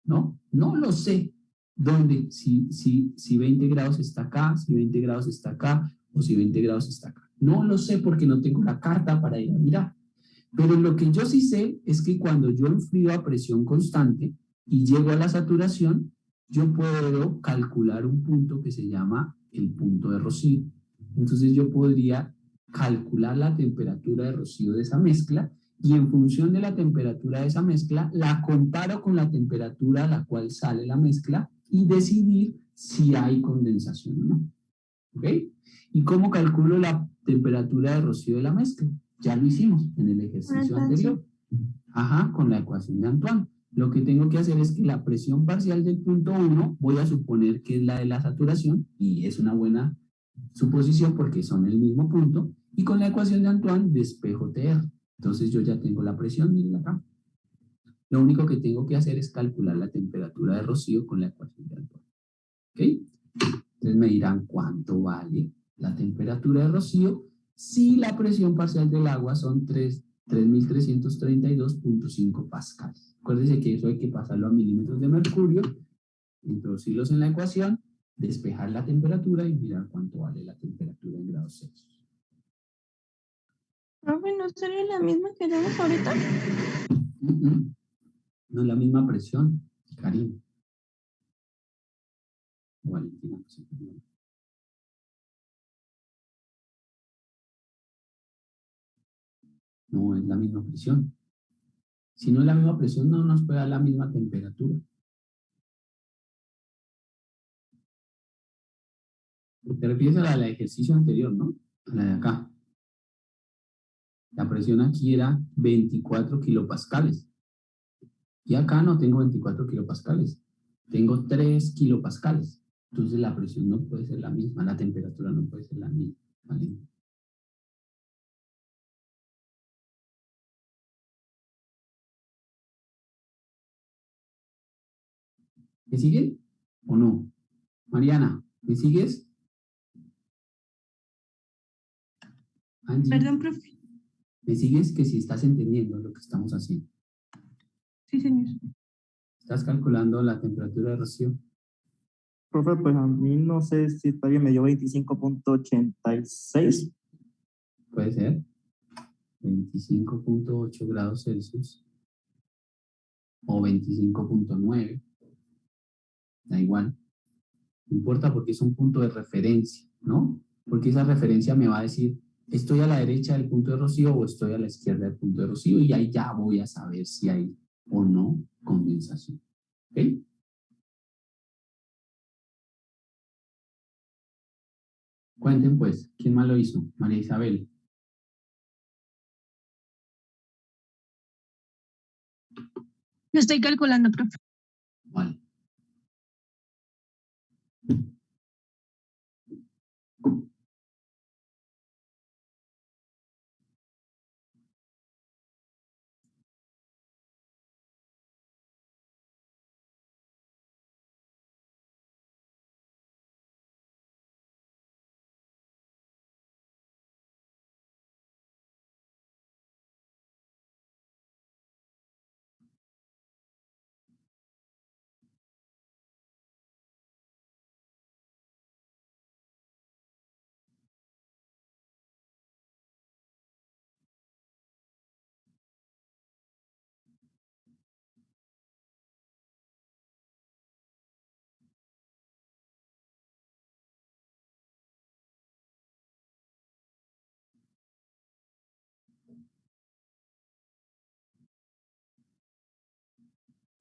¿no? No lo sé dónde, si 20 grados está acá, si 20 grados está acá, o si 20 grados está acá. No lo sé porque no tengo la carta para ir a mirar. Pero lo que yo sí sé es que cuando yo enfrío a presión constante y llego a la saturación, yo puedo calcular un punto que se llama el punto de rocío. Entonces yo podría calcular la temperatura de rocío de esa mezcla y en función de la temperatura de esa mezcla, la comparo con la temperatura a la cual sale la mezcla y decidir si hay condensación o no. ¿Ok? ¿Y cómo calculo la temperatura de rocío de la mezcla? Ya lo hicimos en el ejercicio anterior. Ajá, con la ecuación de Antoine. Lo que tengo que hacer es que la presión parcial del punto 1, voy a suponer que es la de la saturación, y es una buena suposición porque son el mismo punto, y con la ecuación de Antoine despejo TR. Entonces yo ya tengo la presión, miren acá. Lo único que tengo que hacer es calcular la temperatura de rocío con la ecuación de Antoine. ¿Ok? Entonces me dirán cuánto vale la temperatura de rocío si la presión parcial del agua son 3.332.5 pascales. Acuérdense que eso hay que pasarlo a milímetros de mercurio, introducirlos en la ecuación, despejar la temperatura y mirar cuánto vale la temperatura en grados Celsius. Profe, ¿no sería la misma que tenemos ahorita? No es la misma presión, Karim. Valentina, no es la misma presión. Si no es la misma presión, no nos puede dar la misma temperatura. Te refieres a la del ejercicio anterior, ¿no? A la de acá. La presión aquí era 24 kilopascales. Y acá no tengo 24 kilopascales. Tengo 3 kilopascales. Entonces la presión no puede ser la misma, la temperatura no puede ser la misma. ¿Vale? ¿Me sigue o no? Mariana, ¿me sigues? Angie, Perdón, profe. ¿me sigues? Que si estás entendiendo lo que estamos haciendo. Sí, señor. ¿Estás calculando la temperatura de rocío? Profe, pues a mí no sé si está bien, me dio 25.86. Puede ser. 25.8 grados Celsius. O 25.9. Da igual. No importa porque es un punto de referencia, ¿no? Porque esa referencia me va a decir, ¿estoy a la derecha del punto de rocío o estoy a la izquierda del punto de rocío? Y ahí ya voy a saber si hay o no condensación. ¿Ok? Cuenten pues, ¿quién más lo hizo? María Isabel. Lo estoy calculando, profe. Vale.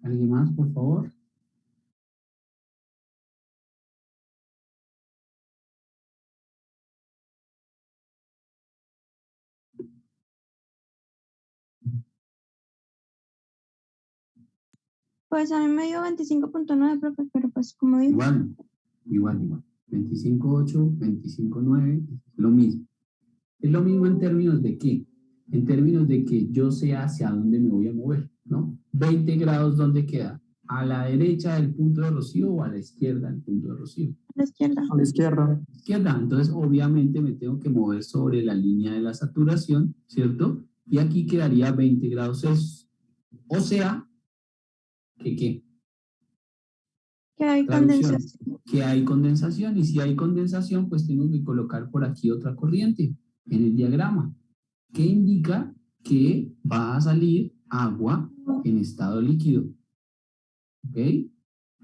¿Alguien más, por favor? Pues a mí me dio 25.9, profe, pero pues como digo. Igual. 25.8, 25.9, lo mismo. Es lo mismo en términos de qué. En términos de que yo sé hacia dónde me voy a mover, ¿no? 20 grados, ¿dónde queda? ¿A la derecha del punto de rocío o a la izquierda del punto de rocío? A la izquierda. A la izquierda. Izquierda. Entonces, obviamente, me tengo que mover sobre la línea de la saturación, ¿cierto? Y aquí quedaría 20 grados Celsius. O sea, que ¿qué? Que hay Traducción, condensación. que hay condensación. Y si hay condensación, pues tengo que colocar por aquí otra corriente en el diagrama, que indica que va a salir agua en estado líquido. ¿Ok?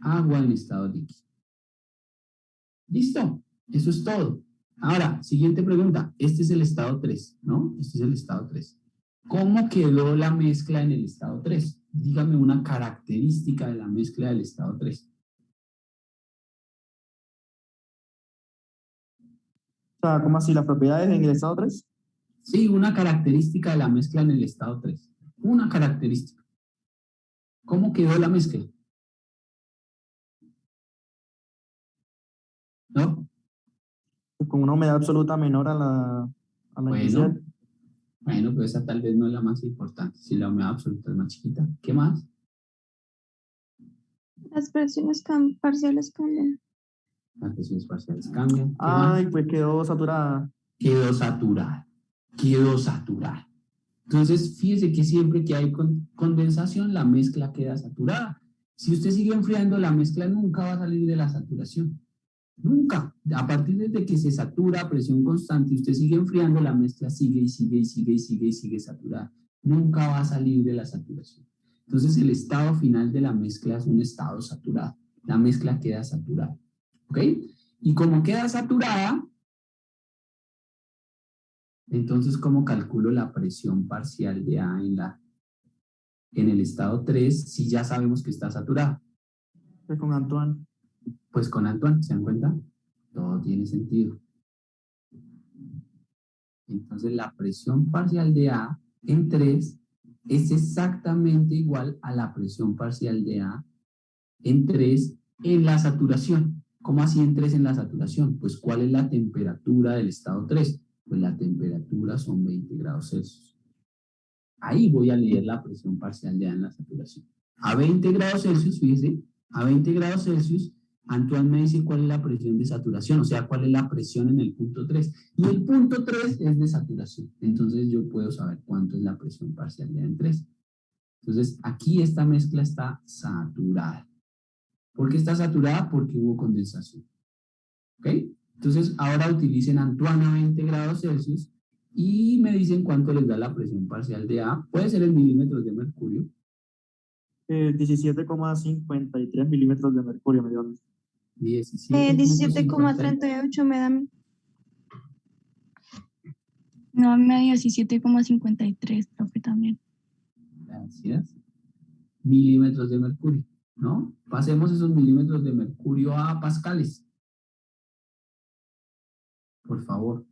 Agua en estado líquido. ¿Listo? Eso es todo. Ahora, siguiente pregunta. Este es el estado 3, ¿no? Este es el estado 3. ¿Cómo quedó la mezcla en el estado 3? Dígame una característica de la mezcla del estado 3. O sea, ¿cómo así? ¿Las propiedades en el estado 3? Sí, una característica de la mezcla en el estado 3. Una característica. ¿Cómo quedó la mezcla? ¿No? Con una humedad absoluta menor a la inicial. Bueno, pues esa tal vez no es la más importante. Si la humedad absoluta es más chiquita. ¿Qué más? Las presiones parciales cambian. Las presiones parciales cambian. ¿Qué Ay, más? pues quedó saturada. Quedó saturada. Quedó saturada. Entonces, fíjese que siempre que hay condensación, la mezcla queda saturada. Si usted sigue enfriando, la mezcla nunca va a salir de la saturación. Nunca. A partir de que se satura a presión constante y usted sigue enfriando, la mezcla sigue y sigue y sigue y sigue y sigue saturada. Nunca va a salir de la saturación. Entonces, el estado final de la mezcla es un estado saturado. La mezcla queda saturada. ¿Ok? Y como queda saturada, entonces, ¿cómo calculo la presión parcial de A en el estado 3 si ya sabemos que está saturada? Pues con Antoine. Pues con Antoine, ¿se dan cuenta? Todo tiene sentido. Entonces, la presión parcial de A en 3 es exactamente igual a la presión parcial de A en 3 en la saturación. ¿Cómo así en 3 en la saturación? Pues, ¿cuál es la temperatura del estado 3? Pues la temperatura son 20 grados Celsius. Ahí voy a leer la presión parcial de A en la saturación. A 20 grados Celsius, fíjese, a 20 grados Celsius, Antoine me dice cuál es la presión de saturación, o sea, cuál es la presión en el punto 3. Y el punto 3 es de saturación. Entonces yo puedo saber cuánto es la presión parcial de A en 3. Entonces aquí esta mezcla está saturada. ¿Por qué está saturada? Porque hubo condensación. ¿Ok? Entonces ahora utilicen Antoine a 20 grados Celsius y me dicen cuánto les da la presión parcial de A. Puede ser en milímetros de mercurio. 17,53 milímetros de mercurio, me dio. 17,38 me da a mí. No, me dio 17,53, profe, también. Gracias. Milímetros de mercurio, ¿no? Pasemos esos milímetros de mercurio a pascales. Por favor.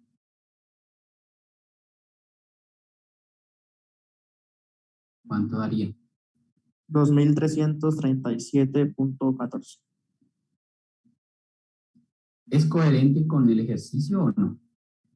¿Cuánto daría? 2337.14. ¿Es coherente con el ejercicio o no?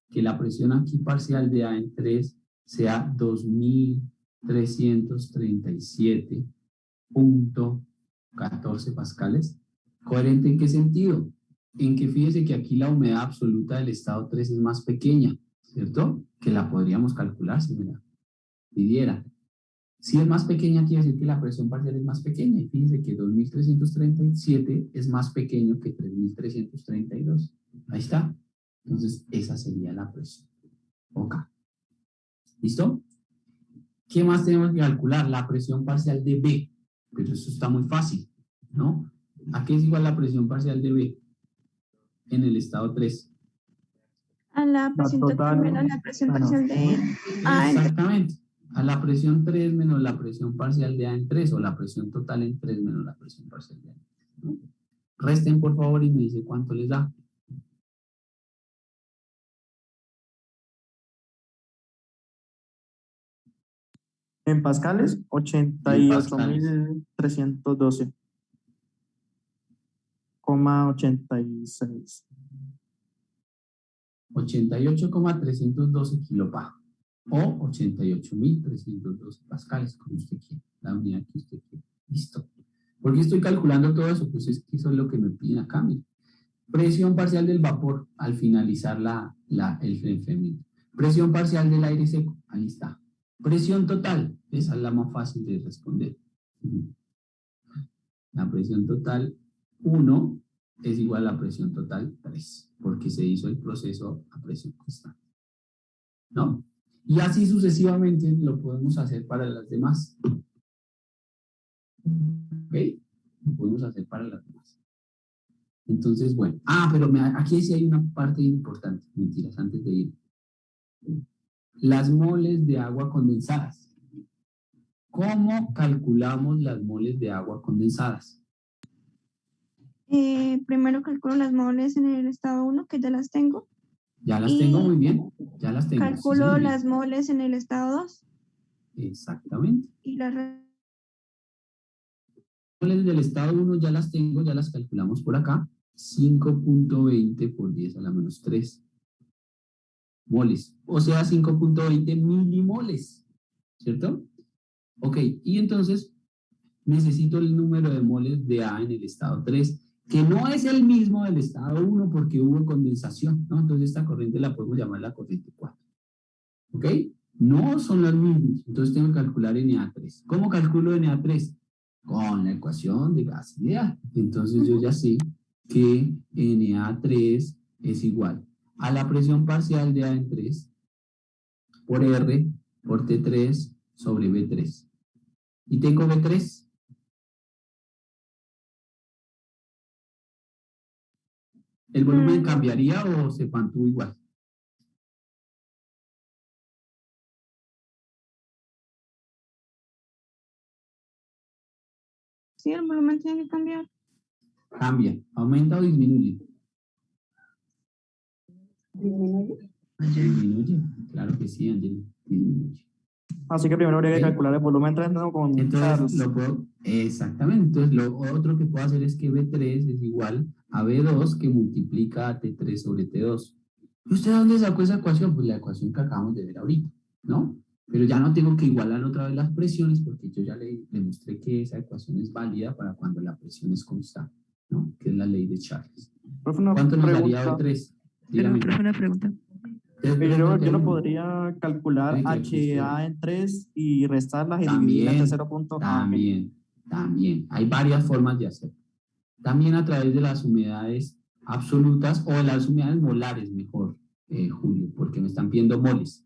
Que la presión aquí parcial de A en 3 sea 2337.14 pascales. ¿Coherente en qué sentido? En que fíjese que aquí la humedad absoluta del estado 3 es más pequeña, ¿cierto? Que la podríamos calcular si me la pidiera. Si es más pequeña, quiere decir que la presión parcial es más pequeña. Y fíjense que 2337 es más pequeño que 3332. Ahí está. Entonces, esa sería la presión. Ok. ¿Listo? ¿Qué más tenemos que calcular? La presión parcial de B. Pero eso está muy fácil, ¿no? ¿A qué es igual la presión parcial de B en el estado 3? A la presión total menos la presión parcial de A. Exactamente. A la presión 3 menos la presión parcial de A en 3, o la presión total en 3 menos la presión parcial de A en 3, ¿no? Resten, por favor, y me dice cuánto les da. En pascales, 88.312,86. 88,312 kilopascales o 88.312 pascales, como usted quiera, la unidad que usted quiera. Listo. ¿Por qué estoy calculando todo eso? Pues es que eso es lo que me piden acá. Mira. Presión parcial del vapor al finalizar el enfriamiento. Presión parcial del aire seco. Ahí está. Presión total. Esa es la más fácil de responder. La presión total 1 es igual a la presión total 3, porque se hizo el proceso a presión constante. ¿No? Y así sucesivamente lo podemos hacer para las demás. ¿Ok? Lo podemos hacer para las demás. Entonces, bueno. Pero aquí sí hay una parte importante. Mentiras, antes de ir. Las moles de agua condensadas. ¿Cómo calculamos las moles de agua condensadas? Primero calculo las moles en el estado 1, que ya las tengo. Ya las tengo, muy bien. Ya las tengo. Calculo Sí, las moles en el estado 2. Exactamente. Y las moles del estado 1 ya las tengo, ya las calculamos por acá. 5.20 por 10 a la menos 3 moles. O sea, 5.20 milimoles. ¿Cierto? Ok, y entonces necesito el número de moles de A en el estado 3, que no es el mismo del estado 1 porque hubo condensación, ¿no? Entonces esta corriente la podemos llamar la corriente 4. ¿Ok? No son los mismos, entonces tengo que calcular NA3. ¿Cómo calculo NA3? Con la ecuación de gas ideal. Entonces yo ya sé que NA3 es igual a la presión parcial de A en 3 por R por T3 sobre B3. Y tengo B3. ¿El volumen cambiaría o se mantuvo igual? Sí, el volumen tiene que cambiar. Cambia. ¿Aumenta o disminuye? ¿Disminuye? Disminuye. Claro que sí, Angeli. Disminuye. Así que primero habría que calcular el volumen 3, ¿no? Con Entonces, exactamente. Entonces, lo otro que puedo hacer es que B3 es igual a B2 que multiplica a T3 sobre T2. ¿Y usted dónde sacó esa ecuación? Pues la ecuación que acabamos de ver ahorita, ¿no? Pero ya no tengo que igualar otra vez las presiones porque yo ya le mostré que esa ecuación es válida para cuando la presión es constante, ¿no? Que es la ley de Charles. ¿Cuánto nos daría B3? Dígame. Pero una pregunta. Yo no podría calcular HA en 3 y restarlas y dividir el tercero punto. También. Hay varias formas de hacerlo. También a través de las humedades absolutas o de las humedades molares, mejor, Julio, porque me están pidiendo moles.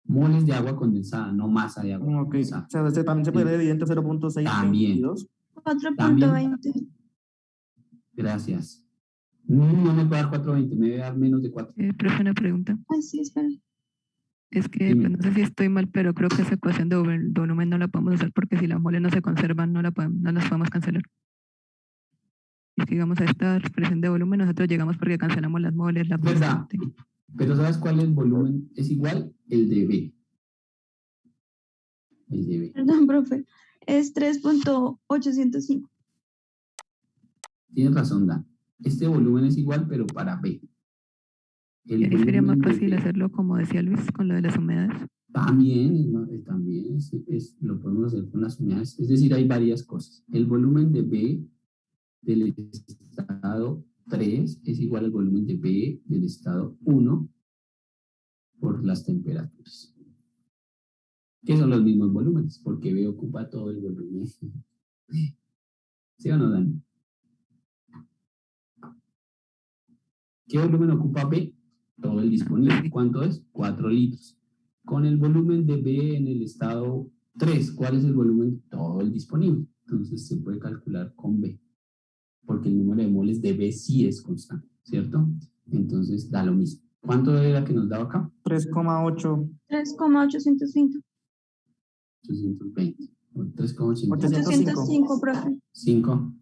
Moles de agua condensada, no masa de agua condensada. O sea, también se puede dividir en 0.6. También. 4.20. Gracias. No me puede dar 4.20, me debe dar menos de 4. Pero una pregunta. Ay, sí, espera. Es que pues, no sé si estoy mal, pero creo que esa ecuación de volumen no la podemos hacer porque si las moles no se conservan, no las podemos cancelar. Y si llegamos a esta expresión de volumen, nosotros llegamos porque cancelamos las moles, la ¿Verdad? Pero ¿sabes cuál es el volumen? Es igual el de B. El de B. Perdón, profe. Es 3.805. Tienes razón, Dan. Este volumen es igual, pero para B. Y ahí sería más fácil hacerlo como decía Luis, con lo de las humedades. También lo podemos hacer con las humedades. Es decir, hay varias cosas. El volumen de B del estado 3 es igual al volumen de B del estado 1 por las temperaturas. Que son los mismos volúmenes, porque B ocupa todo el volumen. ¿Sí o no, Dani? ¿Qué volumen ocupa B? Todo el disponible. ¿Cuánto es? 4 litros. Con el volumen de B en el estado 3, ¿cuál es el volumen? Todo el disponible. Entonces se puede calcular con B, porque el número de moles de B sí es constante, ¿cierto? Entonces da lo mismo. ¿Cuánto era que nos daba acá? 3,8. 3,805. 820. 3,805. 805, profe. 5.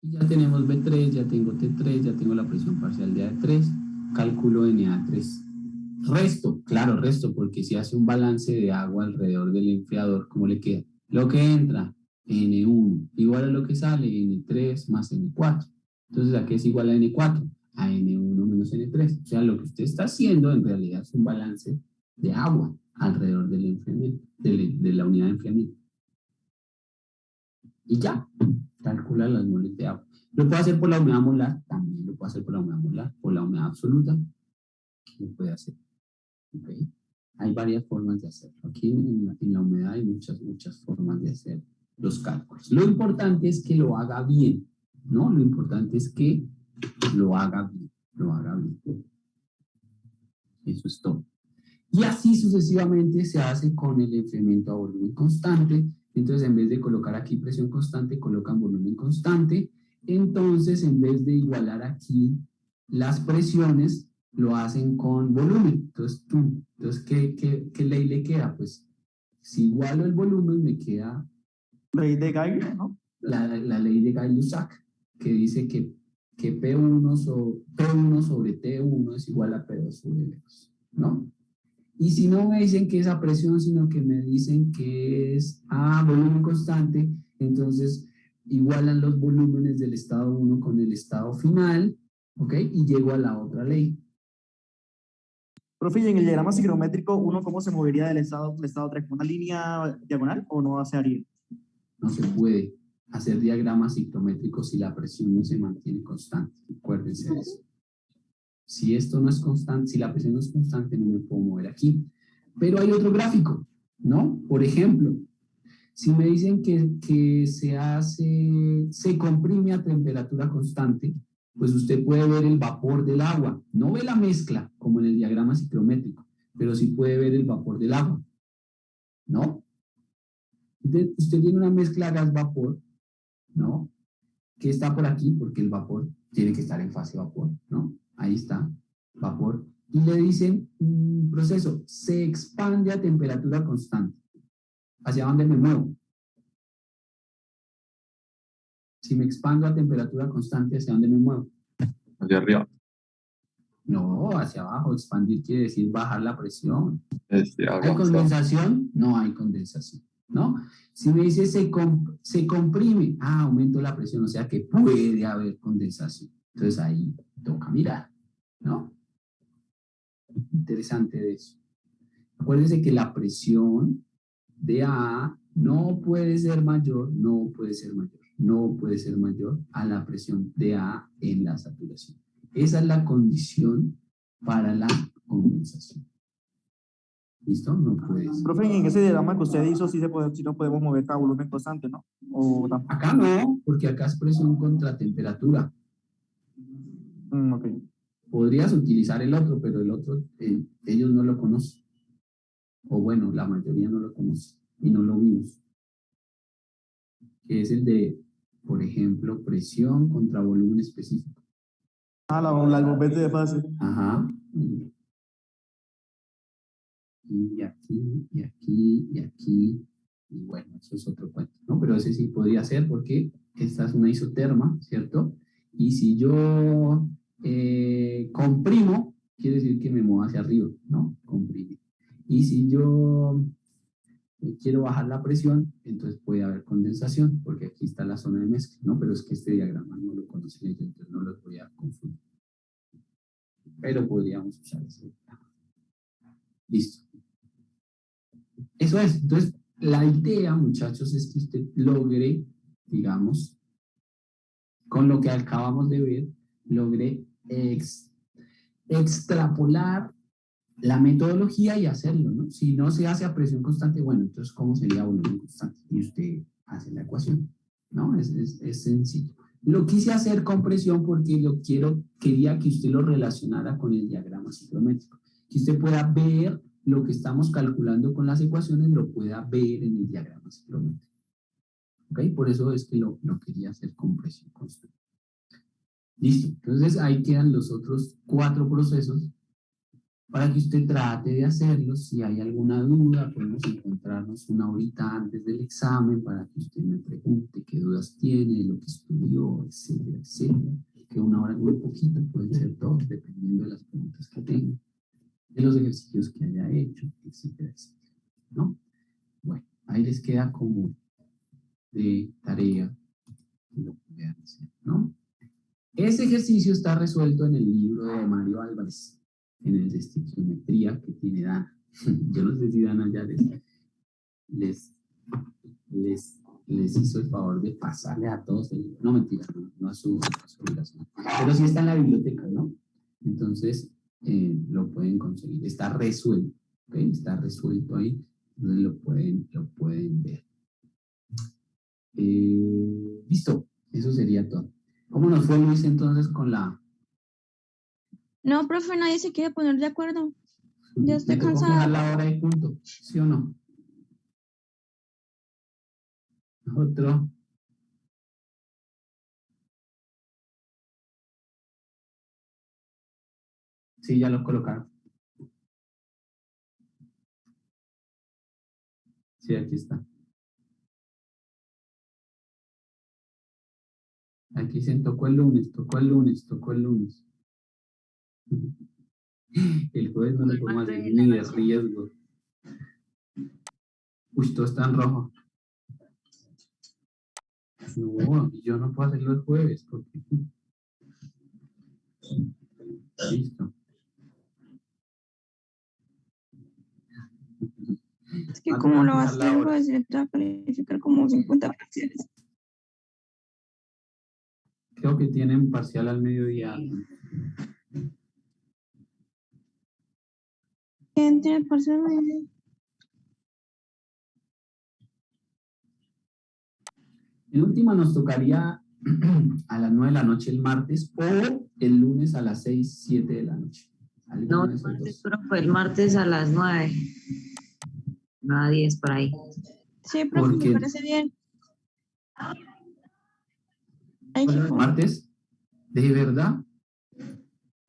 Y ya tenemos B3, ya tengo T3, ya tengo la presión parcial de A3, cálculo NA3. Resto, claro, resto, porque si hace un balance de agua alrededor del enfriador, ¿cómo le queda? Lo que entra, N1, igual a lo que sale, N3 más N4. Entonces, ¿a qué es igual a N4? A N1 menos N3. O sea, lo que usted está haciendo en realidad es un balance de agua alrededor del enfriamiento, de la unidad de enfriamiento. Y ya, calcula las moles de agua. Lo puedo hacer por la humedad molar, también lo puedo hacer por la humedad molar, por la humedad absoluta, lo puede hacer. ¿Okay? Hay varias formas de hacerlo. Aquí en la humedad hay muchas formas de hacer los cálculos. Lo importante es que lo haga bien, ¿no? Lo importante es que lo haga bien, Eso es todo. Y así sucesivamente se hace con el enfriamiento a volumen constante. Entonces, en vez de colocar aquí presión constante, colocan volumen constante. Entonces, en vez de igualar aquí las presiones, lo hacen con volumen. Entonces, ¿qué ley le queda? Pues, si igualo el volumen, me queda Ley de Gauss, ¿no? la ley de Gay-Lussac, que dice que P1 sobre T1 es igual a P2 sobre V2, ¿no? Y si no me dicen que es a presión, sino que me dicen que es a volumen constante, entonces igualan los volúmenes del estado 1 con el estado final, ¿ok? Y llego a la otra ley. Profe, ¿y en el diagrama ciclométrico uno cómo se movería del estado 3? ¿Una línea diagonal o no se haría? No se puede hacer diagramas ciclométricos si la presión no se mantiene constante. Acuérdense de eso. Si esto no es constante, si la presión no es constante, no me puedo mover aquí. Pero hay otro gráfico, ¿no? Por ejemplo, si me dicen que se comprime a temperatura constante, pues usted puede ver el vapor del agua. No ve la mezcla, como en el diagrama ciclométrico, pero sí puede ver el vapor del agua, ¿no? Usted tiene una mezcla gas-vapor, ¿no? Que está por aquí, porque el vapor tiene que estar en fase vapor, ¿no? Ahí está, vapor. Y le dicen, proceso, se expande a temperatura constante. ¿Hacia dónde me muevo? Si me expando a temperatura constante, ¿hacia dónde me muevo? Hacia arriba. No, hacia abajo. Expandir quiere decir bajar la presión. Agua, ¿Hay condensación? No hay condensación, ¿no? Si me dice se comprime, aumento la presión, o sea que puede haber condensación. Entonces ahí toca mirar, ¿no? Interesante de eso. Acuérdense que la presión de A no puede ser mayor a la presión de A en la saturación. Esa es la condición para la condensación. ¿Listo? No puede ser. Profe, en ese diagrama que usted hizo, sí lo podemos mover a volumen constante, ¿no? ¿O tampoco? Acá no, porque acá es presión contra temperatura. Ok. Podrías utilizar el otro, pero el otro ellos no lo conocen. O bueno, la mayoría no lo conoce y no lo vimos. Que es el de, por ejemplo, presión contra volumen específico. La envolvente de fase. Ajá. Y aquí, y aquí, y aquí. Y bueno, eso es otro cuento, ¿no? Pero ese sí podría ser porque esta es una isoterma, ¿cierto? Y si yo comprimo, quiere decir que me muevo hacia arriba, ¿no? Comprime. Y si yo quiero bajar la presión, entonces puede haber condensación, porque aquí está la zona de mezcla, ¿no? Pero es que este diagrama no lo conocen ellos, entonces no los voy a confundir. Pero podríamos usar ese diagrama. Listo. Eso es. Entonces, la idea, muchachos, es que usted logre, digamos, con lo que acabamos de ver, logre extrapolar la metodología y hacerlo, ¿no? Si no se hace a presión constante, bueno, entonces, ¿cómo sería volumen constante? Y usted hace la ecuación, ¿no? Es sencillo. Lo quise hacer con presión porque quería que usted lo relacionara con el diagrama ciclométrico, que usted pueda ver lo que estamos calculando con las ecuaciones, lo pueda ver en el diagrama ciclométrico. ¿Ok? Por eso es que lo quería hacer con presión constante. Listo. Entonces, ahí quedan los otros 4 procesos para que usted trate de hacerlos. Si hay alguna duda, podemos encontrarnos una horita antes del examen para que usted me pregunte qué dudas tiene, lo que estudió, etcétera, etcétera. Que una hora es muy poquito, pueden ser 2, dependiendo de las preguntas que tenga, de los ejercicios que haya hecho, etcétera, etcétera, ¿no? Bueno, ahí les queda como de tarea que lo puedan hacer, ¿no? Ese ejercicio está resuelto en el libro de Mario Álvarez, en el de estequiometría que tiene Dana. Yo no sé si Dana ya les hizo el favor de pasarle a todos el... No, mentira, no es su obligación. Pero sí está en la biblioteca, ¿no? Entonces, lo pueden conseguir. Está resuelto, ¿ok? Está resuelto ahí. Entonces lo pueden ver. Listo, eso sería todo. ¿Cómo nos fue, Luis, entonces con la... No, profe, nadie se quiere poner de acuerdo. Ya estoy Me tocó cansada. fijar la hora y punto, ¿sí o no? Otro. Sí, ya lo colocaron. Sí, aquí está. Aquí se tocó el lunes, tocó el lunes, tocó el lunes. El jueves no lo podemos hacer ni de riesgo. Uy, todo está en rojo. No, yo no puedo hacerlo el jueves porque... Listo. Es que como lo va a hacer, voy a decir, te va a calificar como 50 parciales. Creo que tienen parcial al mediodía. ¿Quién tiene parcial? En última nos tocaría a las 9 de la noche el martes o el lunes a las 6, 7 de la noche. No, el martes, profe, el martes a las 9. No a 10 por ahí. Sí, profe, Porque me parece bien. Hay que el martes, ¿de verdad?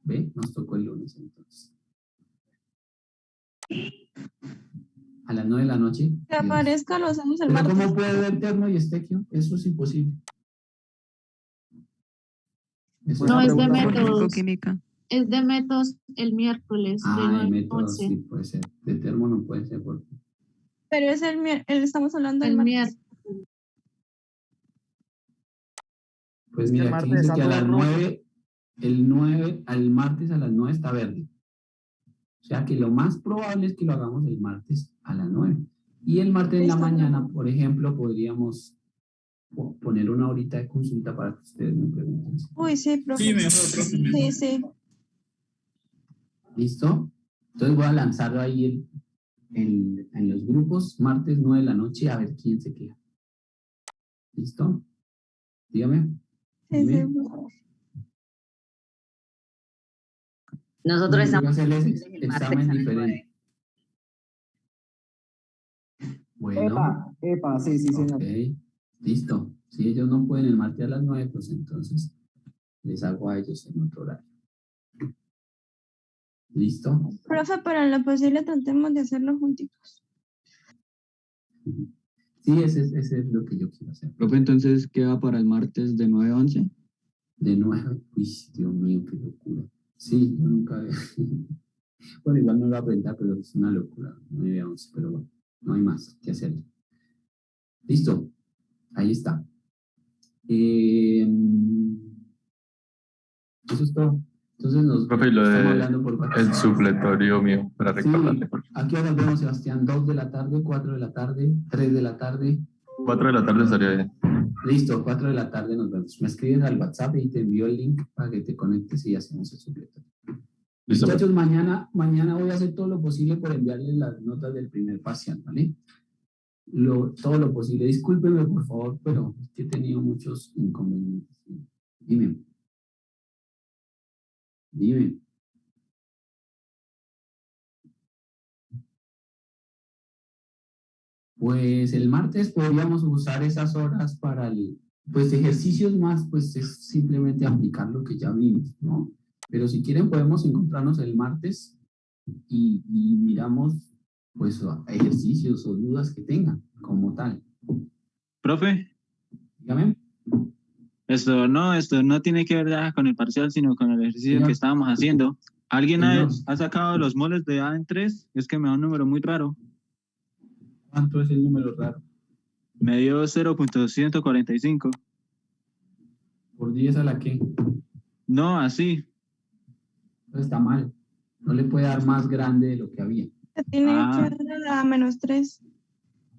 Ve, nos tocó el lunes entonces. A las 9 de la noche. que aparezca, lo hacemos el Pero martes. ¿cómo puede ver termo y estequio? Eso es imposible. Eso No, es de Por métodos. físico-química. Es de métodos el miércoles de de 9 a métodos 11. sí puede ser. De termo no puede ser porque... Pero es estamos hablando del El martes. miércoles. Pues Es que el mira, aquí martes dice está que a todo las rojo. 9, el 9, al martes a las 9 está verde. O sea que lo más probable es que lo hagamos el martes a las 9. Y el martes en la Listo, mañana, profe. por ejemplo, podríamos poner una horita de consulta para que ustedes me pregunten. Uy, sí, profe. Sí, mejor, profe, mejor. Sí, sí. ¿Listo? Entonces voy a lanzarlo ahí en los grupos, martes 9 de la noche, a ver quién se queda. ¿Listo? Dígame. Sí, sí, Dime. profe. Nosotros Yo estamos voy a hacerles el martes examen a las diferente. Bueno, Epa, sí, señor. ok, listo. Si ellos no pueden el martes a las 9, pues entonces les hago a ellos en otro horario. ¿Listo? Profe, pero en lo posible tratemos de hacerlo juntitos. Sí, ese es lo que yo quiero hacer. Profe, entonces queda para el martes de 9 a 11. De 9, uy, Dios mío, qué locura. Sí, yo nunca había... Bueno, igual no lo voy a aprender, pero es una locura. 9 a 11, pero bueno, no hay más que hacer. Listo, ahí está. Eso es todo. Entonces nos Profe, y lo estamos de hablando por WhatsApp. el supletorio mío, para Sí, recordarle. aquí ahora nos vemos, Sebastián, 2 de la tarde, 4 de la tarde, 3 de la tarde. 4 de la tarde estaría bien. Listo, 4 de la tarde nos vemos. Me escribes al WhatsApp y te envío el link para que te conectes y hacemos el supletorio. Listo, Muchachos, mañana voy a hacer todo lo posible por enviarles las notas del primer parcial, ¿vale? Todo lo posible. Discúlpenme, por favor, pero es que he tenido muchos inconvenientes. Dime. Pues el martes podríamos usar esas horas para pues ejercicios más, pues es simplemente aplicar lo que ya vimos, ¿no? Pero si quieren podemos encontrarnos el martes y miramos pues ejercicios o dudas que tengan como tal. Profe, Dígame. esto no tiene que ver ya con el parcial, sino con el ejercicio Señor. que estábamos haciendo. ¿Alguien Señor. ha sacado los moles de A en 3? Es que me da un número muy raro. ¿Cuánto es el número raro? Me dio 0.145. ¿Por 10 a la qué? No, así. Entonces está mal. No le puede dar más grande de lo que había. Se tiene Ah. que dar a -3.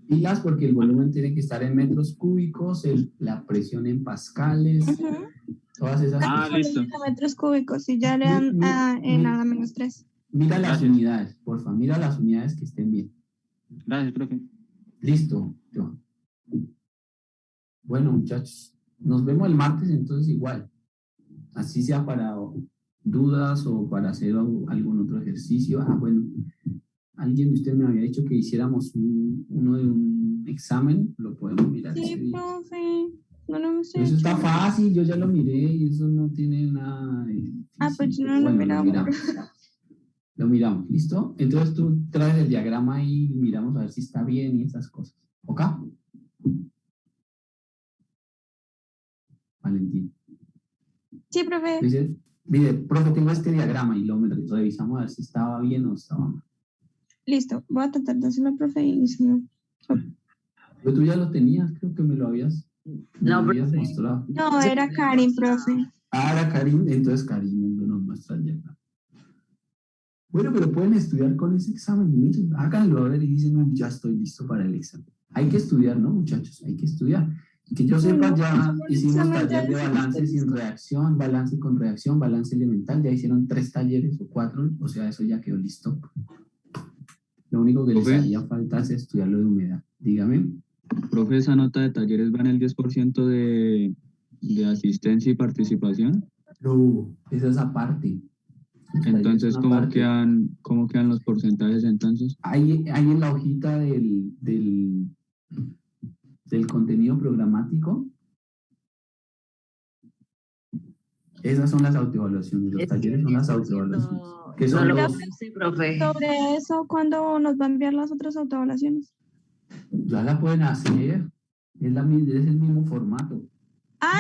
Pilas porque el volumen tiene que estar en metros cúbicos, la presión en pascales, todas esas Ah, cosas. listo. Metros cúbicos y ya le dan en a -3. Mira las Gracias. unidades, porfa, mira las unidades que estén bien. Gracias, profe. Listo, Johan. Bueno, muchachos, nos vemos el martes entonces igual. Así sea para dudas o para hacer algún otro ejercicio. Ah, bueno, alguien de ustedes me había dicho que hiciéramos uno de un examen, lo podemos mirar ese Sí, día. profe. No lo hemos Eso hecho. está fácil, yo ya lo miré y eso no tiene nada de difícil. Pues no lo Bueno, miramos. Lo miramos, ¿listo? Entonces tú traes el diagrama y miramos a ver si está bien y esas cosas. ¿Ok? Valentín. Sí, profe. Dice, mire, profe, tengo este diagrama y lo revisamos a ver si estaba bien o estaba mal. Listo. Voy a tratar de hacerlo, profe. Y si no. Pero tú ya lo tenías, creo que me lo habías mostrado. No, era Karin, profe. Ah, era Karim, entonces Karim nos muestra el diagrama. Bueno, pero pueden estudiar con ese examen. Miren, háganlo a ver y dicen, "Uy, ya estoy listo para el examen". Hay que estudiar, ¿no, muchachos? Hay que estudiar. Y que yo sepa, ya hicimos taller de balance sin reacción, balance con reacción, balance elemental. Ya hicieron 3 talleres o 4, o sea, eso ya quedó listo. Lo único que les Profe. haría falta es estudiar lo de humedad. Dígame. Profe, esa nota de talleres va en el 10% de asistencia y participación. No, esa es aparte. Entonces, ¿cómo quedan los porcentajes entonces? Hay en la hojita del contenido programático. Esas son las autoevaluaciones. Los talleres son las autoevaluaciones. Que son No lo dos. puse, profe. Sobre eso, ¿cuándo nos va a enviar las otras autoevaluaciones? Ya la pueden hacer. Es el mismo formato.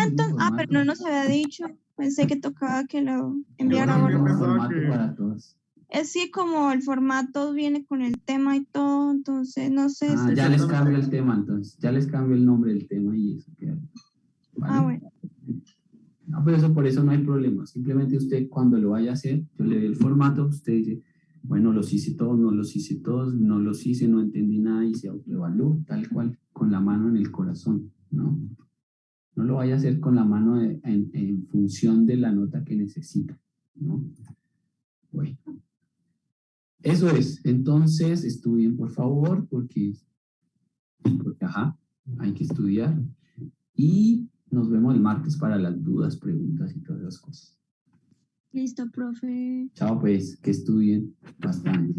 Entonces, pero no nos había dicho. Pensé que tocaba que lo enviara El ahora. mismo formato para todas. Es sí, como el formato viene con el tema y todo, entonces no sé. Ya les cambio el tema, entonces. Ya les cambio el nombre del tema y eso queda. ¿Vale? Bueno. No, pero por eso no hay problema. Simplemente usted cuando lo vaya a hacer, yo le doy el formato, usted dice, bueno, los hice todos, no los hice todos, no los hice, no entendí nada y se autoevalúa, tal cual, con la mano en el corazón, ¿no? No lo vaya a hacer con la mano en función de la nota que necesita, ¿no? Bueno. Eso es. Entonces, estudien, por favor, porque hay que estudiar. Y nos vemos el martes para las dudas, preguntas y todas esas cosas. Listo, profe. Chao, pues, que estudien bastante.